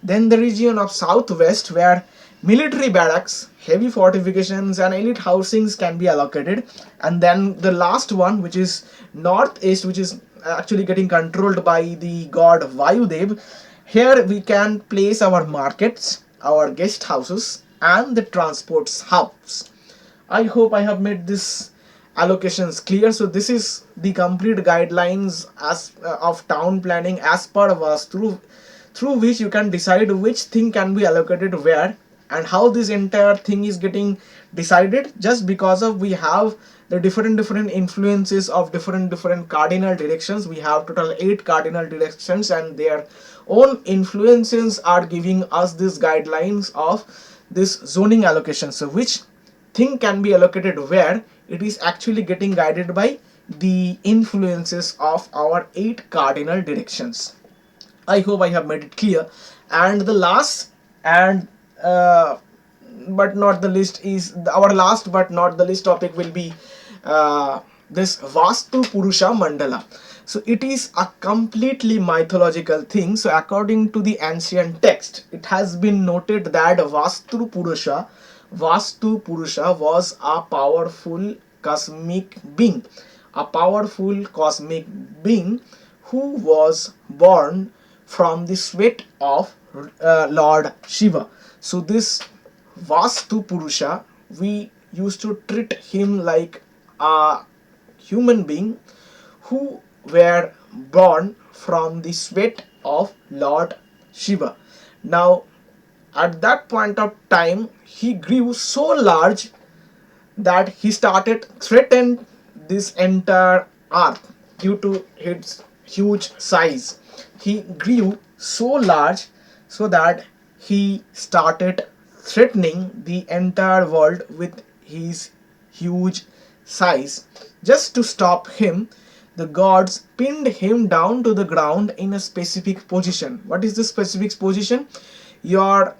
Then the region of southwest, where military barracks, heavy fortifications and elite housings can be allocated. And then the last one, which is northeast, which is actually getting controlled by the god Vayudev. Here we can place our markets, our guest houses and the transports hubs. I hope I have made this allocations clear. So this is the complete guidelines as of town planning as per Vastu, through which you can decide which thing can be allocated where, and how this entire thing is getting decided, just because of we have the different influences of different cardinal directions. We have total 8 cardinal directions, and their own influences are giving us these guidelines of this zoning allocation. So which thing can be allocated where, it is actually getting guided by the influences of our 8 cardinal directions. I hope I have made it clear. And the last and but not the least is our last but not the least topic will be this Vastu Purusha Mandala. So it is a completely mythological thing. So according to the ancient text, it has been noted that Vastu Purusha was a powerful cosmic being, a powerful cosmic being who was born from the sweat of Lord Shiva. So this Vastu Purusha, we used to treat him like a human being who were born from the sweat of Lord Shiva. Now, at that point of time, he grew so large that he started threatening this entire earth due to its huge size. He grew so large so that he started threatening the entire world with his huge size. Just to stop him, the gods pinned him down to the ground in a specific position. What is the specific position? Your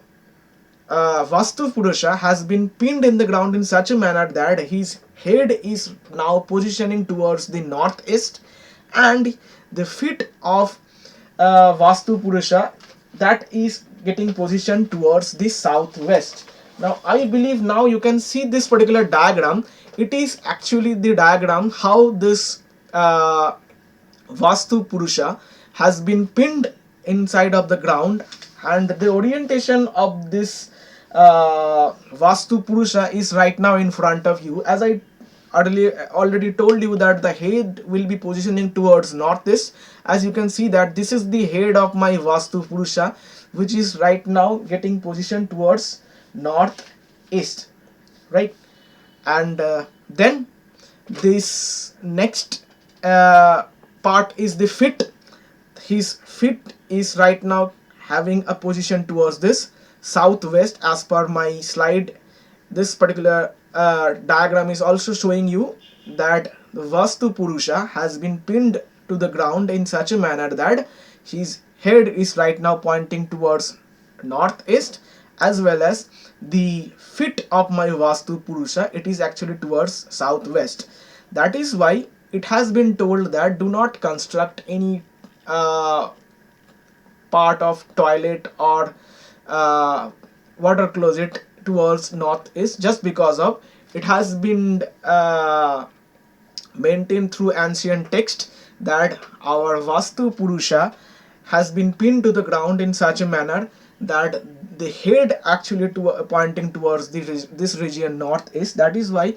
Vastu Purusha has been pinned in the ground in such a manner that his head is now positioning towards the northeast, and the feet of Vastu Purusha, that is getting positioned towards the southwest. Now I believe now you can see this particular diagram. It is actually the diagram how this Vastu Purusha has been pinned inside of the ground, and the orientation of this Vastu Purusha is right now in front of you. As I already told you that the head will be positioning towards northeast. As you can see that this is the head of my Vastu Purusha, which is right now getting positioned towards northeast, right? And then this next part is the fit. His fit is right now having a position towards this southwest. As per my slide, this particular diagram is also showing you that the Vastu Purusha has been pinned to the ground in such a manner that his head is right now pointing towards northeast, as well as the fit of my Vastu Purusha, it is actually towards southwest. That is why it has been told that do not construct any part of toilet or water closet towards northeast, just because of it has been maintained through ancient text that our Vastu Purusha has been pinned to the ground in such a manner that the head actually pointing towards this region northeast. That is why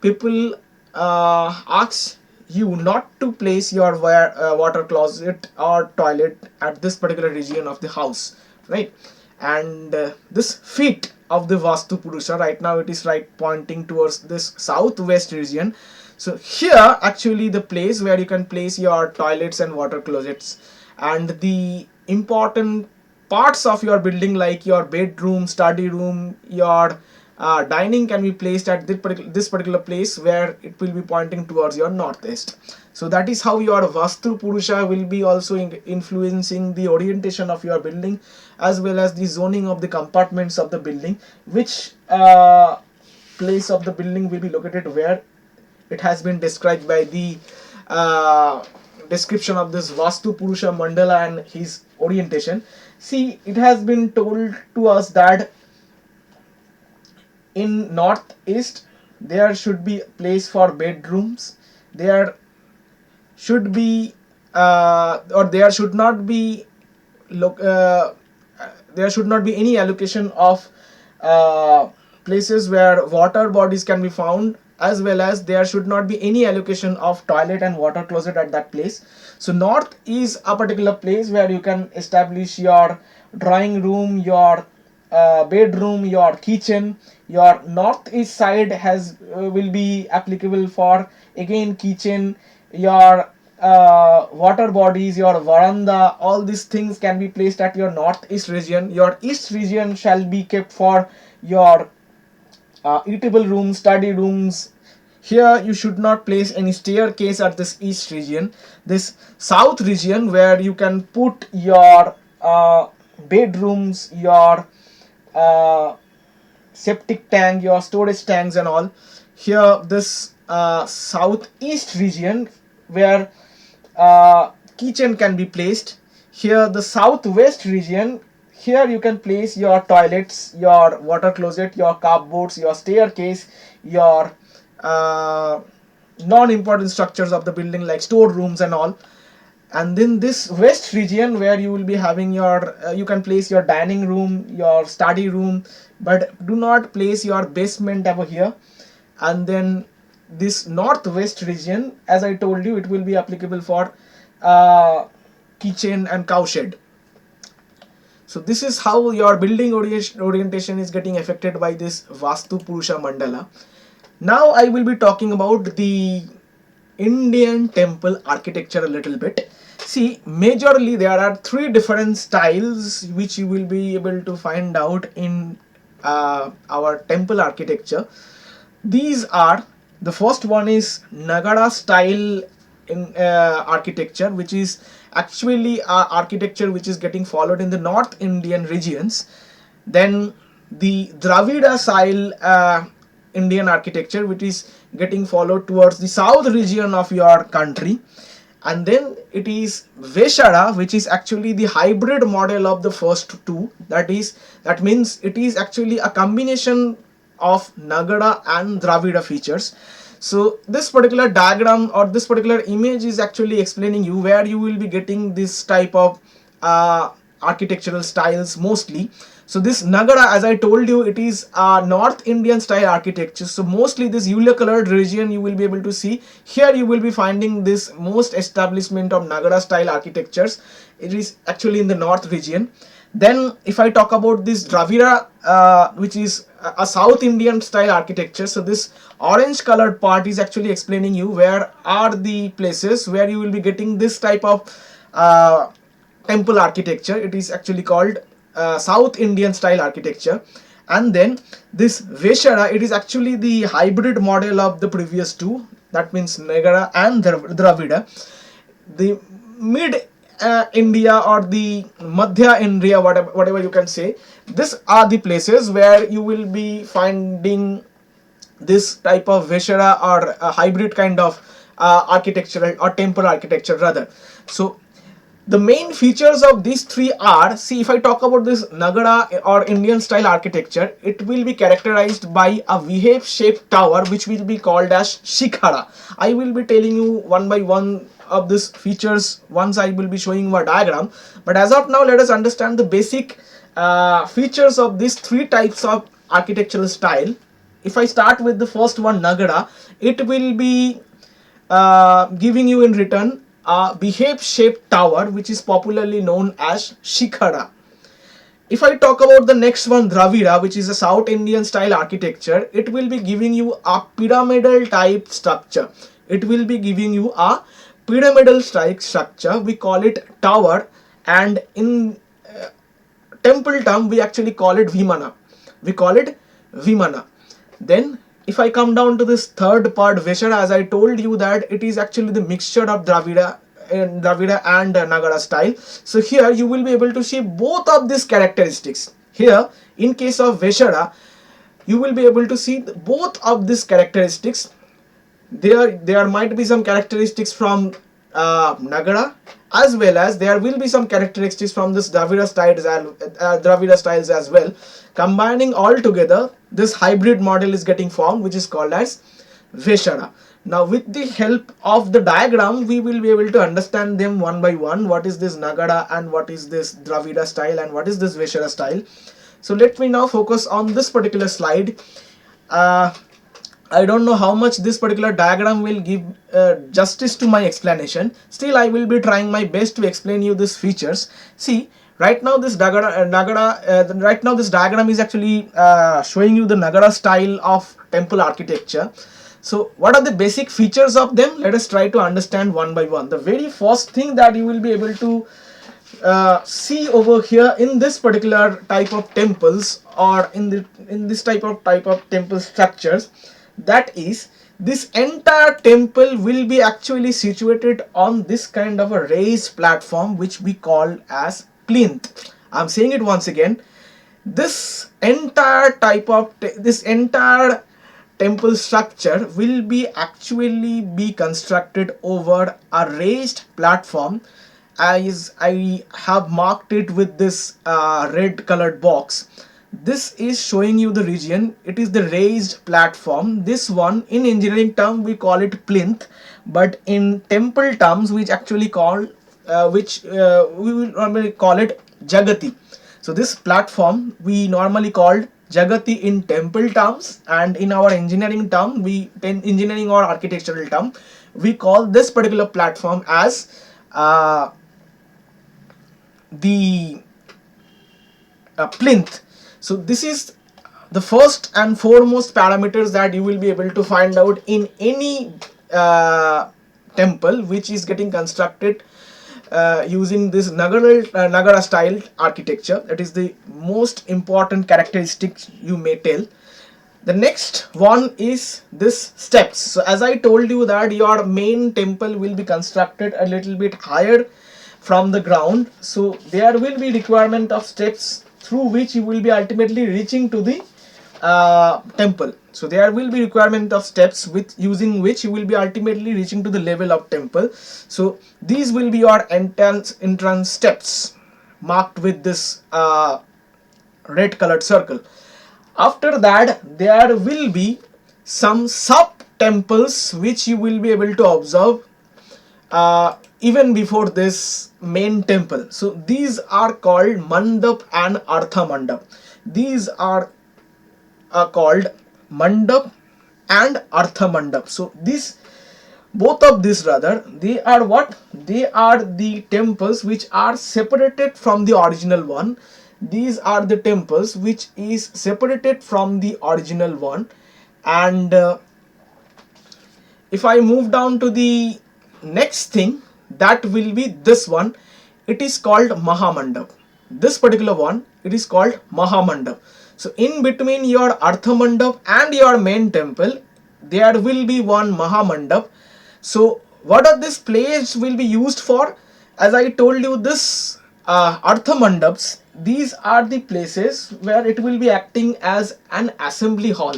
people ask you not to place your water closet or toilet at this particular region of the house, right? And this feet of the Vastu Purusha right now, it is right pointing towards this southwest region. So here actually the place where you can place your toilets and water closets, and the important parts of your building like your bedroom, study room, your dining can be placed at this particular place where it will be pointing towards your northeast. So that is how your Vastu Purusha will be also influencing the orientation of your building, as well as the zoning of the compartments of the building, which place of the building will be located where. It has been described by the description of this Vastu Purusha Mandala and his orientation. See, it has been told to us that in northeast there should be place for bedrooms. There should be or there should not be there should not be any allocation of places where water bodies can be found, as well as there should not be any allocation of toilet and water closet at that place. So north is a particular place where you can establish your drawing room, your bedroom, your kitchen. Your northeast side has will be applicable for again kitchen, your water bodies, your veranda. All these things can be placed at your northeast region. Your east region shall be kept for your eatable rooms, study rooms, Here you should not place any staircase at this east region. This south region, where you can put your bedrooms, your uh, septic tank, your storage tanks and all. Here this southeast region, where kitchen can be placed. Here the southwest region, here you can place your toilets, your water closet, your cupboards, your staircase, your uh, non-important structures of the building like storerooms and all. And then this west region, where you will be having your you can place your dining room, your study room, but do not place your basement over here. And then this northwest region, as I told you, it will be applicable for uh, kitchen and cowshed. So this is how your building orientation is getting affected by this Vastu Purusha Mandala. Now I will be talking about the Indian temple architecture a little bit. See, majorly there are three different styles which you will be able to find out in our temple architecture. These are, the first one is Nagara style in architecture, which is actually architecture which is getting followed in the North Indian regions. Then the Dravida style Indian architecture, which is getting followed towards the south region of your country. And then it is Veshara, which is actually the hybrid model of the first two. That means it is actually a combination of Nagara and Dravida features. So this particular diagram or this particular image is actually explaining you where you will be getting this type of architectural styles mostly. So this Nagara, as I told you, it is a North Indian style architecture. So mostly this yellow colored region you will be able to see. Here you will be finding this most establishment of Nagara style architectures. It is actually in the north region. Then if I talk about this Dravida, which is a South Indian style architecture. So this orange colored part is actually explaining you where are the places where you will be getting this type of temple architecture. It is actually called South Indian style architecture. And then this Veshara, it is actually the hybrid model of the previous two. That means Nagara and Dravida. The mid India or the Madhya India, whatever you can say, these are the places where you will be finding this type of Veshara or a hybrid kind of architecture or temple architecture rather. So the main features of these three are, see, if I talk about this Nagara or Indian style architecture, it will be characterized by a V shaped tower which will be called as Shikhara. I will be telling you one by one of these features once I will be showing you a diagram. But as of now, let us understand the basic features of these three types of architectural style. If I start with the first one, Nagara, it will be giving you in return a behave shaped tower which is popularly known as Shikhara. If I talk about the next one, Dravida, which is a South Indian style architecture, it will be giving you a pyramidal type structure. It will be giving you a pyramidal type structure. We call it tower, and in temple term we actually call it Vimana. We call it Vimana. Then if I come down to this third part, Veshara, as I told you that it is actually the mixture of Dravida and Nagara style. So here you will be able to see both of these characteristics. Here in case of Veshara, you will be able to see both of these characteristics. There might be some characteristics from Nagara, as well as there will be some characteristics from this Dravida styles as well. Combining all together, this hybrid model is getting formed, which is called as Veshara. Now with the help of the diagram, we will be able to understand them one by one. What is this Nagara and what is this Dravida style and what is this Veshara style. So let me now focus on this particular slide. I don't know how much this particular diagram will give justice to my explanation. Still, I will be trying my best to explain you these features. See, right now this this diagram is actually showing you the Nagara style of temple architecture. So what are the basic features of them? Let us try to understand one by one. The very first thing that you will be able to see over here in this particular type of temples or in this type of temple structures, that is this entire temple will be actually situated on this kind of a raised platform which we call as plinth. I'm saying it once again. This entire this entire temple structure will be actually be constructed over a raised platform, as I have marked it with this red colored box. This is showing you the region. It is the raised platform. This one, in engineering term we call it plinth, but in temple terms which actually call we will normally call it jagati. So this platform we normally called jagati in temple terms, and in our engineering term, engineering or architectural term, we call this particular platform as the plinth. So this is the first and foremost parameters that you will be able to find out in any temple which is getting constructed using this Nagara style architecture. That is the most important characteristics you may tell. The next one is this steps. So as I told you that your main temple will be constructed a little bit higher from the ground, so there will be requirement of steps through which you will be ultimately reaching to the temple. So there will be requirement of steps with using which you will be ultimately reaching to the level of temple. So these will be your entrance steps marked with this red colored circle. After that, there will be some sub temples which you will be able to observe even before this main temple. So these are called mandap and artha mandap. These are called mandap and artha mandap. So this both of these rather, they are what? They are the temples which are separated from the original one. These are the temples which is separated from the original one. And if I move down to the next thing, that will be this one. It is called Mahamandap. This particular one, it is called Mahamandap. So in between your Artha Mandap and your main temple, there will be one Mahamandap. So what are this place will be used for? As I told you, this Artha Mandaps, these are the places where it will be acting as an assembly hall.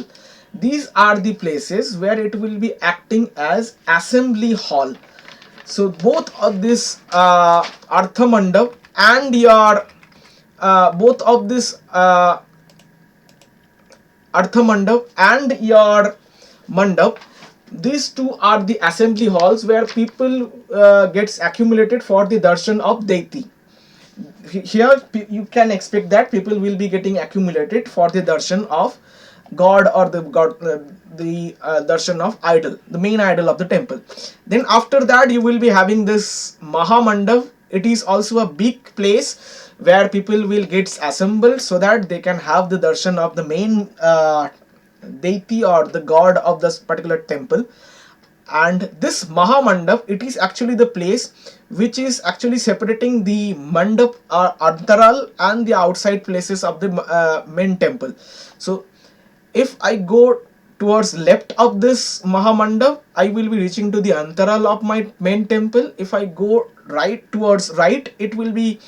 These are the places where it will be acting as assembly hall. So both of this Artha Mandap and your both of this Artha Mandap and your Mandap, these two are the assembly halls where people gets accumulated for the darshan of deity. Here you can expect that people will be getting accumulated for the darshan of god, or the god, darshan of idol, the main idol of the temple. Then after that you will be having this Mahamandap. It is also a big place where people will get assembled so that they can have the darshan of the main deity or the god of this particular temple. And this Mahamandap, it is actually the place which is actually separating the mandap or antaral and the outside places of the main temple. So if I go towards left of this Mahamandap, I will be reaching to the antaral of my main temple. If I go right towards right, it will be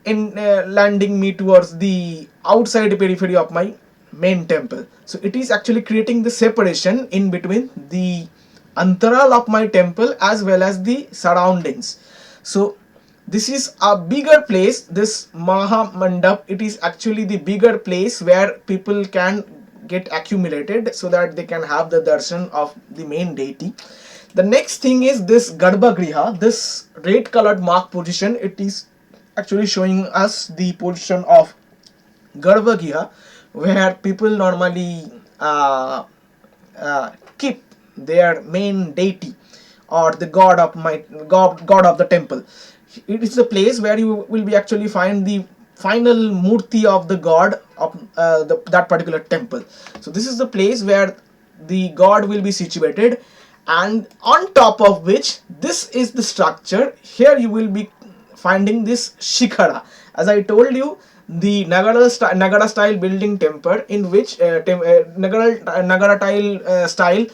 landing me towards the outside periphery of my main temple. So it is actually creating the separation in between the antaral of my temple as well as the surroundings. So this is a bigger place, this Mahamandap. It is actually the bigger place where people can get accumulated so that they can have the darshan of the main deity. The next thing is this Garbhagriha, this red colored mark position. It is actually showing us the position of Garbhagriha, where people normally keep their main deity or the god of the temple. It is the place where you will be actually find the final murti of the god of that particular temple. So this is the place where the god will be situated, and on top of which this is the structure. Here you will be finding this shikhara. As I told you, the Nagara style building temple, in which Nagara tile style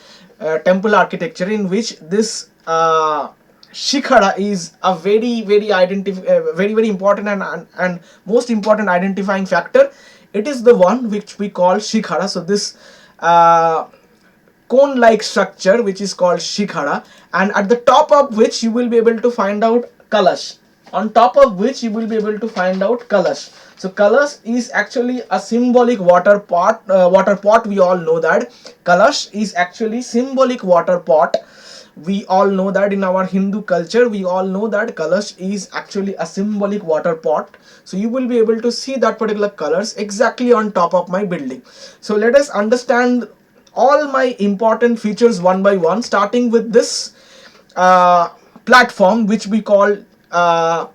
temple architecture, in which this shikhara is a very important and most important identifying factor. It is the one which we call shikhara. So this cone like structure which is called shikhara, and at the top of which you will be able to find out kalash, on top of which you will be able to find out kalash. So kalash is actually a symbolic water pot. We all know that kalash is actually symbolic water pot. We all know that in our Hindu culture, we all know that kalash is actually a symbolic water pot. So you will be able to see that particular colors exactly on top of my building. So let us understand all my important features one by one, starting with this uh, platform which we call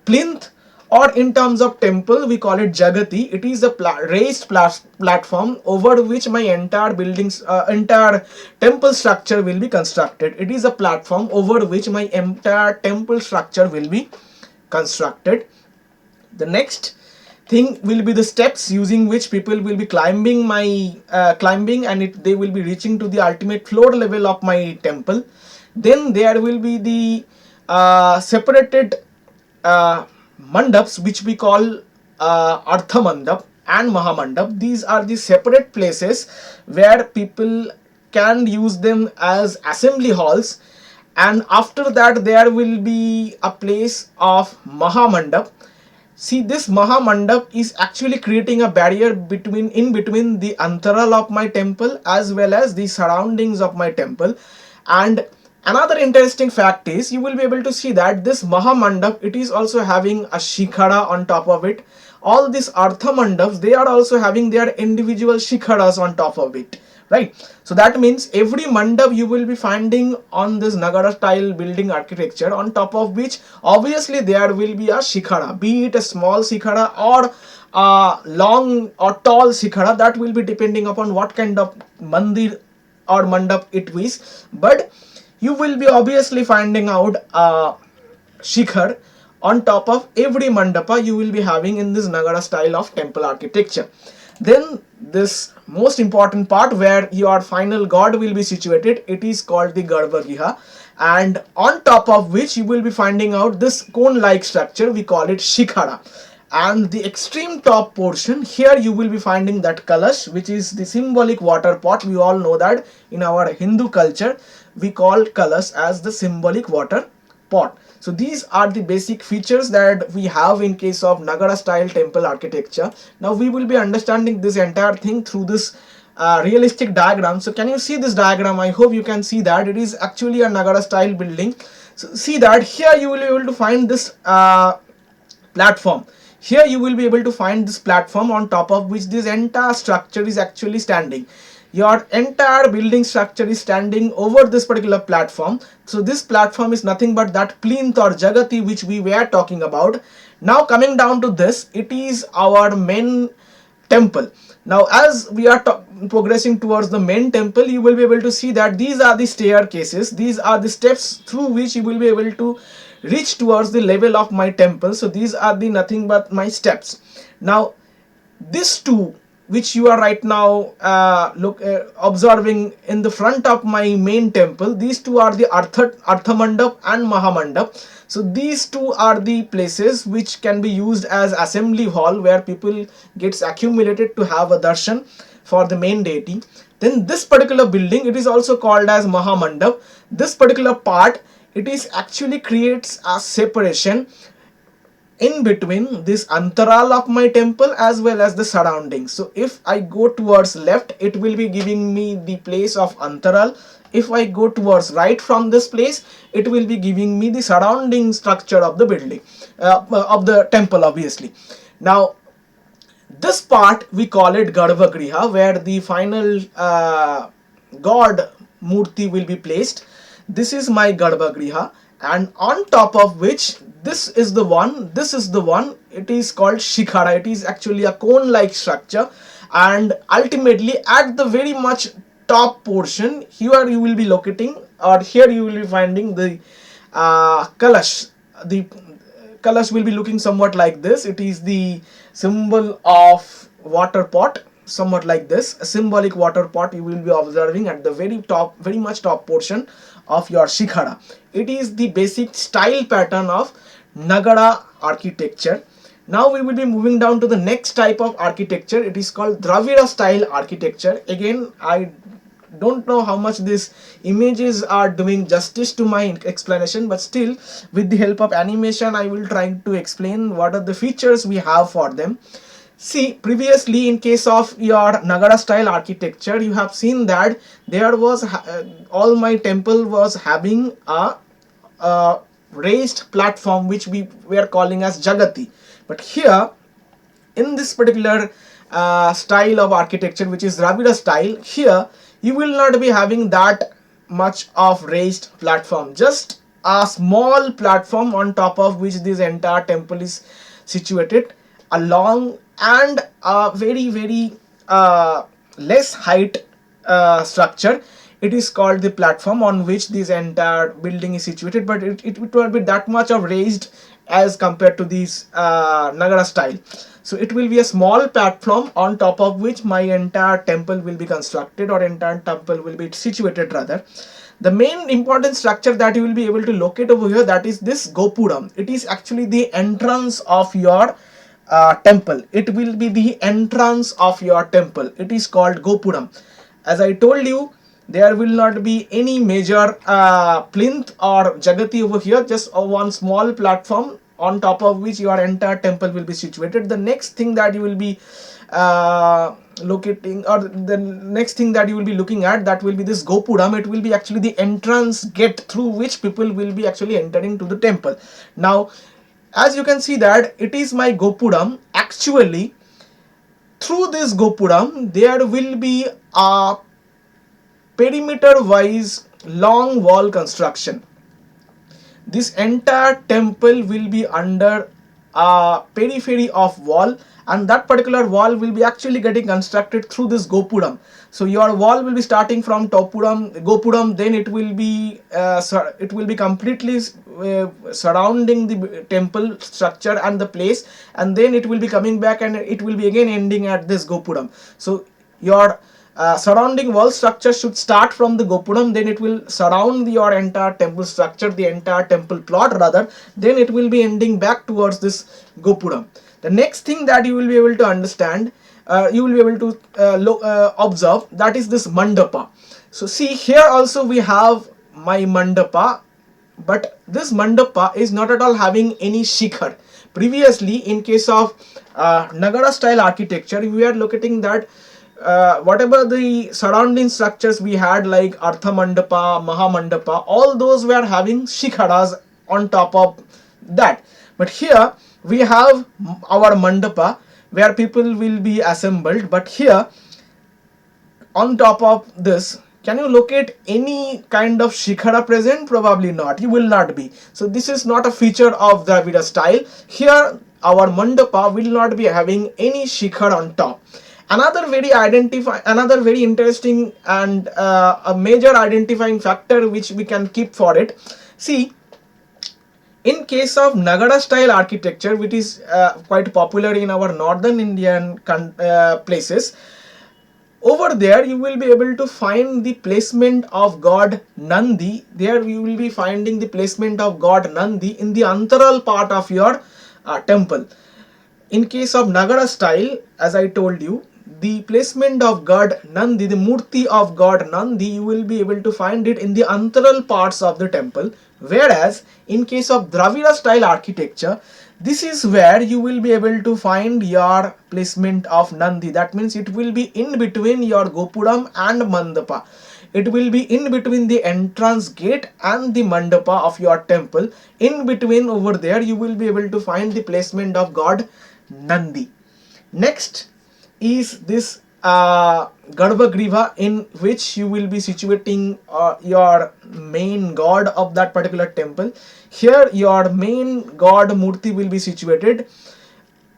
plinth, or in terms of temple we call it jagati. It is a raised platform over which my entire temple structure will be constructed. It is a platform over which my entire temple structure will be constructed. The next thing will be the steps using which people will be climbing, and they will be reaching to the ultimate floor level of my temple. Then there will be the separated mandaps which we call Artha Mandap and Mahamandap. These are the separate places where people can use them as assembly halls, and after that there will be a place of Mahamandap. See, this Mahamandap is actually creating a barrier in between the antaral of my temple as well as the surroundings of my temple. And another interesting fact is, you will be able to see that this Mahamandap, it is also having a shikhara on top of it. All these Artha Mandaps, they are also having their individual shikharas on top of it, right? So that means every mandap you will be finding on this Nagara style building architecture, on top of which obviously there will be a shikhara, be it a small shikhara or a long or tall shikhara. That will be depending upon what kind of mandir or mandap it is, but you will be obviously finding out shikhar on top of every mandapa you will be having in this Nagara style of temple architecture. Then this most important part where your final god will be situated, it is called the Garbhagriha, and on top of which you will be finding out this cone like structure, we call it shikhara. And the extreme top portion, here you will be finding that kalash, which is the symbolic water pot. We all know that in our Hindu culture we call kalash as the symbolic water pot. So these are the basic features that we have in case of Nagara style temple architecture. Now we will be understanding this entire thing through this realistic diagram. So can you see this diagram? I hope you can see that it is actually a Nagara style building. So see that here you will be able to find this platform. Here you will be able to find this platform on top of which this entire structure is actually standing. Your entire building structure is standing over this particular platform. So this platform is nothing but that plinth or jagati which we were talking about. Now coming down to this, it is our main temple. Now as we are progressing towards the main temple, you will be able to see that these are the staircases, these are the steps through which you will be able to reach towards the level of my temple. So these are the nothing but my steps. Now this two which you are right now observing in the front of my main temple, these two are the Artha Mandap and Mahamandap. So these two are the places which can be used as assembly hall, where people gets accumulated to have a darshan for the main deity. Then this particular building, it is also called as Mahamandap. This particular part, it is actually creates a separation in between this antaral of my temple as well as the surroundings. So if I go towards left, it will be giving me the place of antaral. If I go towards right from this place, it will be giving me the surrounding structure of the building, of the temple obviously. Now this part we call it Garbhagriha, where the final god murti will be placed. This is my Garbhagriha, and on top of which this is the one, it is called shikhara. It is actually a cone like structure, and ultimately at the very much top portion, here you will be locating, or here you will be finding the kalash, the colors will be looking somewhat like this. It is the symbol of water pot, somewhat like this, a symbolic water pot you will be observing at the very top, very much top portion of your shikhara. It is the basic style pattern of Nagara architecture. Now we will be moving down to the next type of architecture. It is called Dravida style architecture. Again, I don't know how much these images are doing justice to my explanation, but still with the help of animation I will try to explain what are the features we have for them. See, previously in case of your Nagara style architecture, you have seen that there was all my temple was having a raised platform which we were calling as Jagati. But here in this particular style of architecture, which is Dravida style, here you will not be having that much of raised platform, just a small platform on top of which this entire temple is situated, a long and a very less height structure. It is called the platform on which this entire building is situated, but it won't be that much of raised as compared to this Nagara style. So it will be a small platform on top of which my entire temple will be constructed, or entire temple will be situated rather. The main important structure that you will be able to locate over here, that is this Gopuram. It is actually the entrance of your temple. It will be the entrance of your temple. It is called Gopuram. As I told you, there will not be any major plinth or Jagati over here, just one small platform on top of which your entire temple will be situated. The next thing that you will be locating, or the next thing that you will be looking at, that will be this Gopuram. It will be actually the entrance gate through which people will be actually entering to the temple. Now, as you can see that it is my Gopuram. Actually, through this Gopuram, there will be a perimeter wise long wall construction. This entire temple will be under a periphery of wall, and that particular wall will be actually getting constructed through this Gopuram. So your wall will be starting from Gopuram, then it will be completely surrounding the temple structure and the place, and then it will be coming back and it will be again ending at this Gopuram. So your surrounding wall structure should start from the Gopuram, then it will surround your entire temple structure, the entire temple plot rather, then it will be ending back towards this Gopuram. The next thing that you will be able to understand, you will be able to observe, that is this Mandapa. So see, here also we have my Mandapa, but this Mandapa is not at all having any shikhar. Previously, in case of Nagara style architecture, we are locating that whatever the surrounding structures we had, like Artha Mandapa, Maha Mandapa, all those were having shikharas on top of that. But here we have our Mandapa where people will be assembled. But here on top of this, can you locate any kind of shikhara present? Probably not. You will not be. So this is not a feature of Dravida style. Here our Mandapa will not be having any shikhar on top. Another very interesting and a major identifying factor which we can keep for it. See, in case of Nagara style architecture, which is quite popular in our northern Indian places, over there you will be able to find the placement of god Nandi. There you will be finding the placement of god Nandi in the antaral part of your temple. In case of Nagara style, as I told you, the placement of god Nandi, the murti of god Nandi, you will be able to find it in the antaral parts of the temple. Whereas in case of Dravida style architecture, this is where you will be able to find your placement of Nandi. That means it will be in between your Gopuram and Mandapa. It will be in between the entrance gate and the Mandapa of your temple. In between over there, you will be able to find the placement of god Nandi. Next is this Garbhagriha, in which you will be situating your main god of that particular temple. Here your main god Murti will be situated.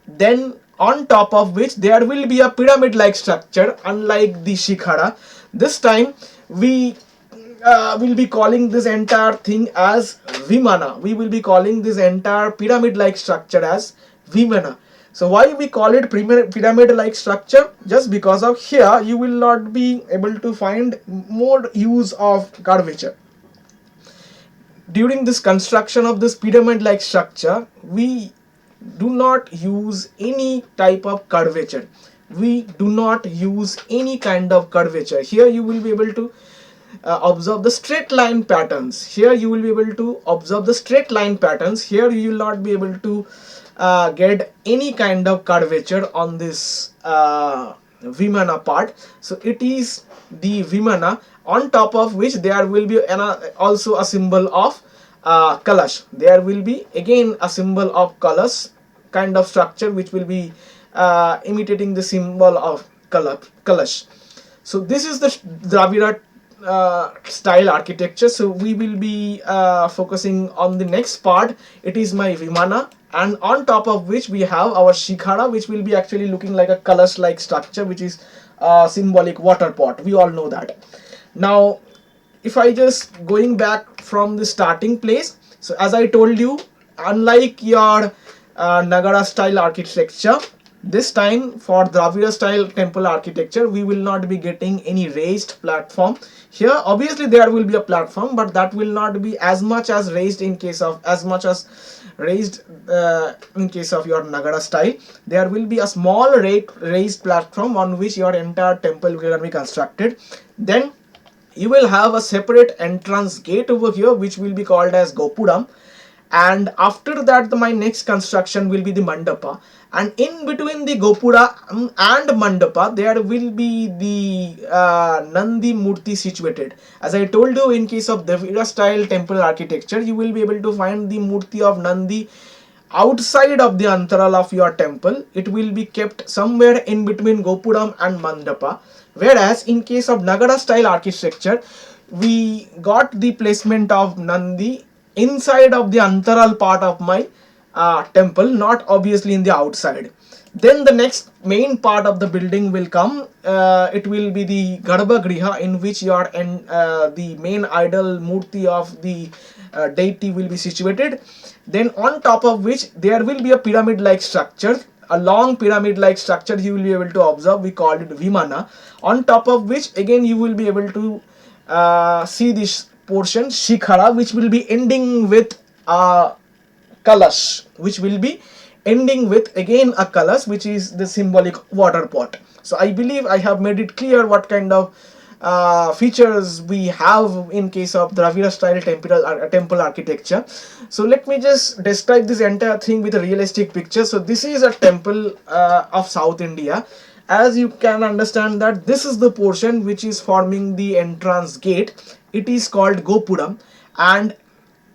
Then on top of which there will be a pyramid like structure, unlike the Shikhara. This time we will be calling this entire thing as Vimana. We will be calling this entire pyramid-like structure as Vimana. So why we call it pyramid-like structure? Just because of here you will not be able to find more use of curvature. During this construction of this pyramid-like structure, we do not use any type of curvature. We do not use any kind of curvature. Here you will be able to observe the straight line patterns. Here you will be able to observe the straight line patterns. Here you will not be able to get any kind of curvature on this Vimana part. So it is the Vimana, on top of which there will be also a symbol of Kalash. There will be again a symbol of Kalash kind of structure, which will be imitating the symbol of Kalash. So this is the Dravida style architecture. So we will be focusing on the next part. It is my Vimana, and on top of which we have our Shikhara, which will be actually looking like a Kalash like structure, which is a symbolic water pot. We all know that. Now if I just going back from the starting place, so as I told you, unlike your Nagara style architecture, this time for Dravida style temple architecture, we will not be getting any raised platform. Here obviously there will be a platform, but that will not be as much as raised in case of in case of your Nagara style. There will be a small raised platform on which your entire temple will be constructed. Then you will have a separate entrance gate over here, which will be called as Gopuram, and after that my next construction will be the Mandapa, and in between the Gopura and Mandapa there will be the Nandi Murti situated. As I told you, in case of Dravida style temple architecture, you will be able to find the Murti of Nandi outside of the antaral of your temple. It will be kept somewhere in between Gopuram and Mandapa. Whereas in case of Nagara style architecture, we got the placement of Nandi inside of the antaral part of my temple, not obviously in the outside. Then the next main part of the building will come. It will be the Garbhagriha, in which your the main idol Murti of the deity will be situated. Then on top of which there will be a pyramid like structure, a long pyramid like structure you will be able to observe. We call it Vimana, on top of which again you will be able to see this portion Shikhara, which will be ending with a Kalash, which will be ending with again a Kalash, which is the symbolic water pot. So I believe I have made it clear what kind of features we have in case of Dravida style temple architecture. So let me just describe this entire thing with a realistic picture. So this is a temple of South India. As you can understand that this is the portion which is forming the entrance gate. It is called Gopuram, and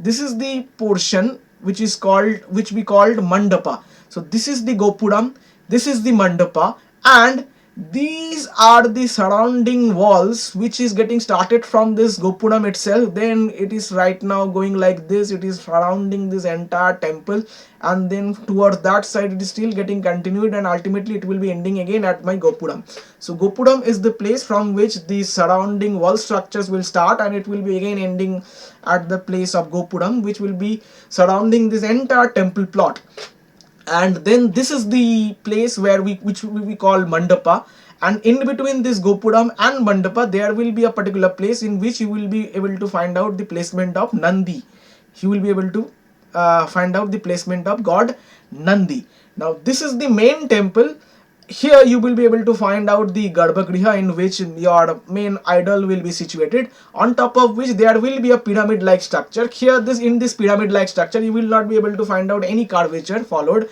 this is the portion which we called Mandapa. So this is the Gopuram, this is the Mandapa, and these are the surrounding walls which is getting started from this Gopuram itself. Then it is right now going like this, it is surrounding this entire temple, and then towards that side it is still getting continued, and ultimately it will be ending again at my Gopuram. So Gopuram is the place from which the surrounding wall structures will start, and it will be again ending at the place of Gopuram, which will be surrounding this entire temple plot. And then this is the place where we call Mandapa, and in between this Gopuram and Mandapa there will be a particular place in which you will be able to find out the placement of Nandi. You will be able to find out the placement of god Nandi. Now this is the main temple. Here you will be able to find out the Garbhagriha, in which your main idol will be situated, on top of which there will be a pyramid like structure. Here in this pyramid like structure you will not be able to find out any curvature followed,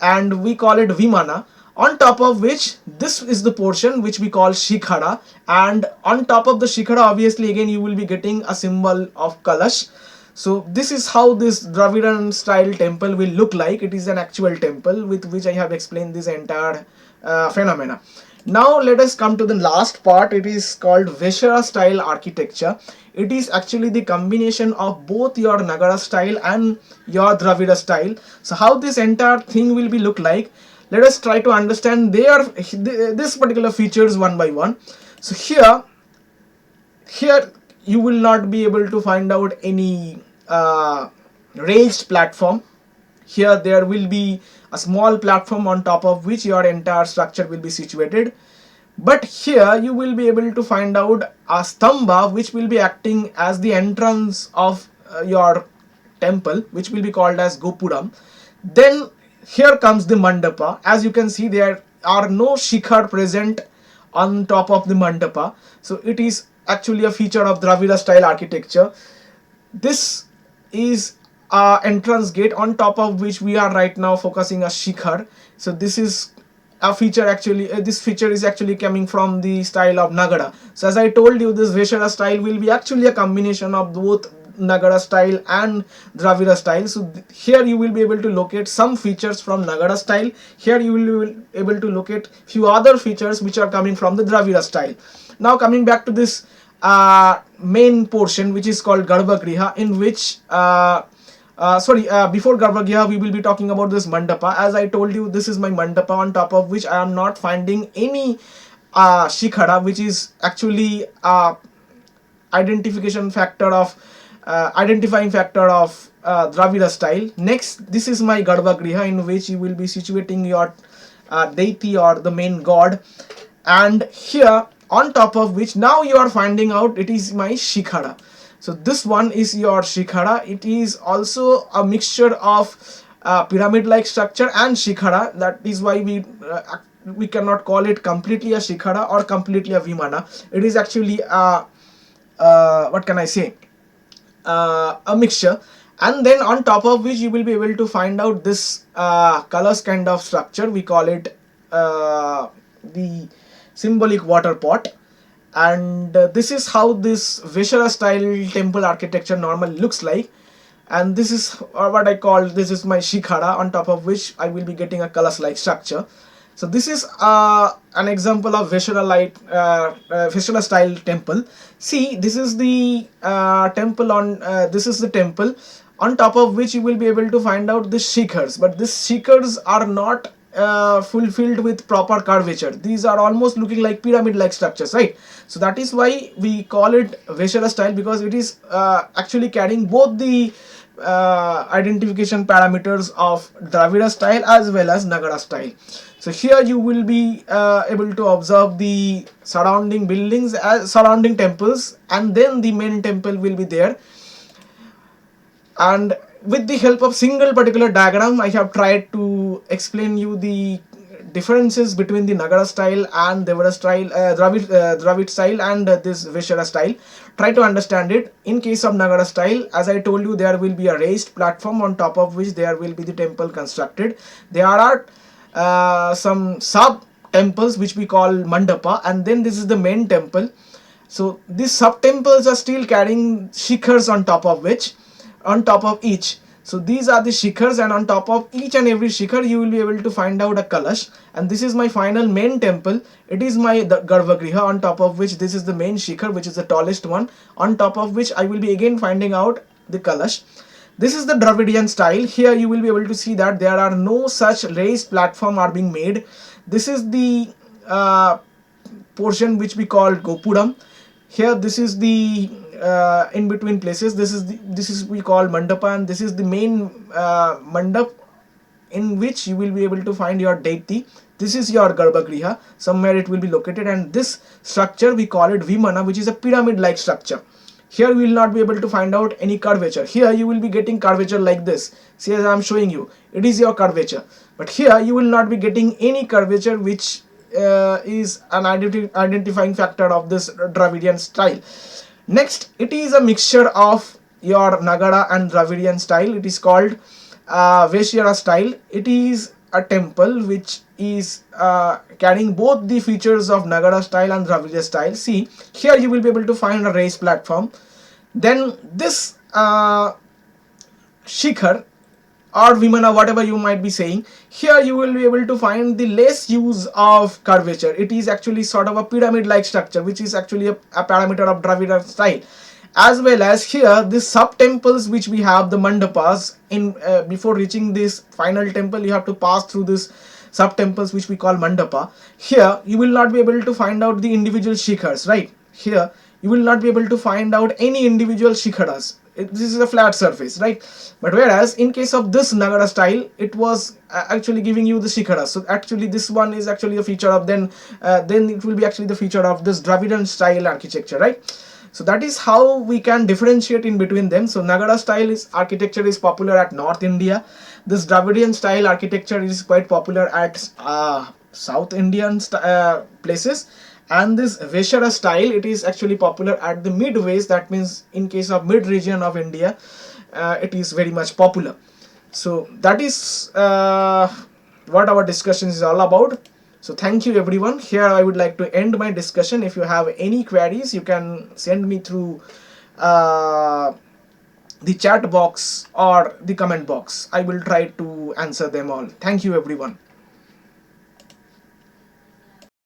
and we call it Vimana, on top of which this is the portion which we call Shikhara, and on top of the Shikhara obviously again you will be getting a symbol of Kalash. So this is how this Dravidian style temple will look like. It is an actual temple with which I have explained this entire phenomena. Now let us come to the last part. It is called Vaishya style architecture. It is actually the combination of both your Nagara style and your Dravida style. So how this entire thing will be look like, let us try to understand this particular features one by one. So here you will not be able to find out any raised platform. Here there will be a small platform on top of which your entire structure will be situated. But here you will be able to find out a stamba which will be acting as the entrance of your temple, which will be called as Gopuram. Then here comes the mandapa. As you can see, there are no shikhar present on top of the mandapa. So it is actually a feature of Dravida style architecture. This is a entrance gate on top of which we are right now focusing a shikhar. So this is a feature actually, this feature is actually coming from the style of Nagara. So as I told you, this Veshara style will be actually a combination of both Nagara style and Dravida style. So here you will be able to locate some features from Nagara style. Here you will be able to locate few other features which are coming from the Dravida style. Now coming back to this main portion, which is called Garbhagriha, in which before Garbhagriha we will be talking about this mandapa. As I told you, this is my mandapa on top of which I am not finding any shikhara, which is actually identifying factor of Dravida style. Next, this is my Garbhagriha, in which you will be situating your deity or the main god, and here on top of which now you are finding out it is my shikhara. So this one is your shikhara. It is also a mixture of pyramid like structure and shikhara. That is why we cannot call it completely a shikhara or completely a vimana. It is actually what can I say, a mixture. And then on top of which you will be able to find out this colors kind of structure. We call it the symbolic water pot. And this is how this Vishara style temple architecture normally looks like. And this is what I call, this is my shikhara, on top of which I will be getting a colors like structure. So this is an example of Vishara style temple. See, this is the temple on top of which you will be able to find out the shikhars. But these shikhars are not fulfilled with proper curvature. These are almost looking like pyramid like structures, right? So that is why we call it Veshara style, because it is actually carrying both the identification parameters of Dravida style as well as Nagara style. So here you will be able to observe the surrounding buildings, surrounding temples, and then the main temple will be there. And with the help of single particular diagram, I have tried to explain you the differences between the Nagara style and Devara style, Dravid style, and this Vishara style. Try to understand it. In case of Nagara style, as I told you, there will be a raised platform on top of which there will be the temple constructed. There are some sub temples which we call mandapa, and then this is the main temple. So these sub temples are still carrying shikhars on top of each. So these are the shikhars, and on top of each and every shikhar you will be able to find out a kalash. And this is my final main temple. It is my Garbhagriha, on top of which this is the main shikhar, which is the tallest one, on top of which I will be again finding out the kalash. This is the Dravidian style. Here you will be able to see that there are no such raised platform are being made. This is the portion which we call Gopuram. Here this is the in between places. This is we call mandapa, and this is the main mandap in which you will be able to find your deity. This is your Garbhagriha. Somewhere it will be located, and this structure we call it Vimana, which is a pyramid like structure. Here we will not be able to find out any curvature. Here you will be getting curvature like this. See, as I am showing you, it is your curvature. But here you will not be getting any curvature, which is an identifying factor of this Dravidian style. Next, it is a mixture of your Nagara and Dravidian style. It is called Vaishya style. It is a temple which is carrying both the features of Nagara style and Dravida style. See, here you will be able to find a raised platform. Then this shikhar or Vimana, whatever you might be saying, here you will be able to find the less use of curvature. It is actually sort of a pyramid like structure, which is actually a parameter of Dravida style. As well as here the sub temples which we have, the mandapas, in before reaching this final temple you have to pass through this sub temples which we call mandapa. Here you will not be able to find out the individual shikhars, right? Here you will not be able to find out any individual shikharas. This is a flat surface, right? But whereas in case of this Nagara style, it was actually giving you the shikharas. So actually this one is actually a feature of, then it will be actually the feature of this Dravidian style architecture, right? So that is how we can differentiate in between them. So Nagara style is architecture is popular at North India. This Dravidian style architecture is quite popular at South Indian places. And this Veshara style, it is actually popular at the midways. That means in case of mid region of India, it is very much popular. So that is what our discussion is all about. So thank you everyone. Here I would like to end my discussion. If you have any queries, you can send me through the chat box or the comment box. I will try to answer them all. Thank you everyone.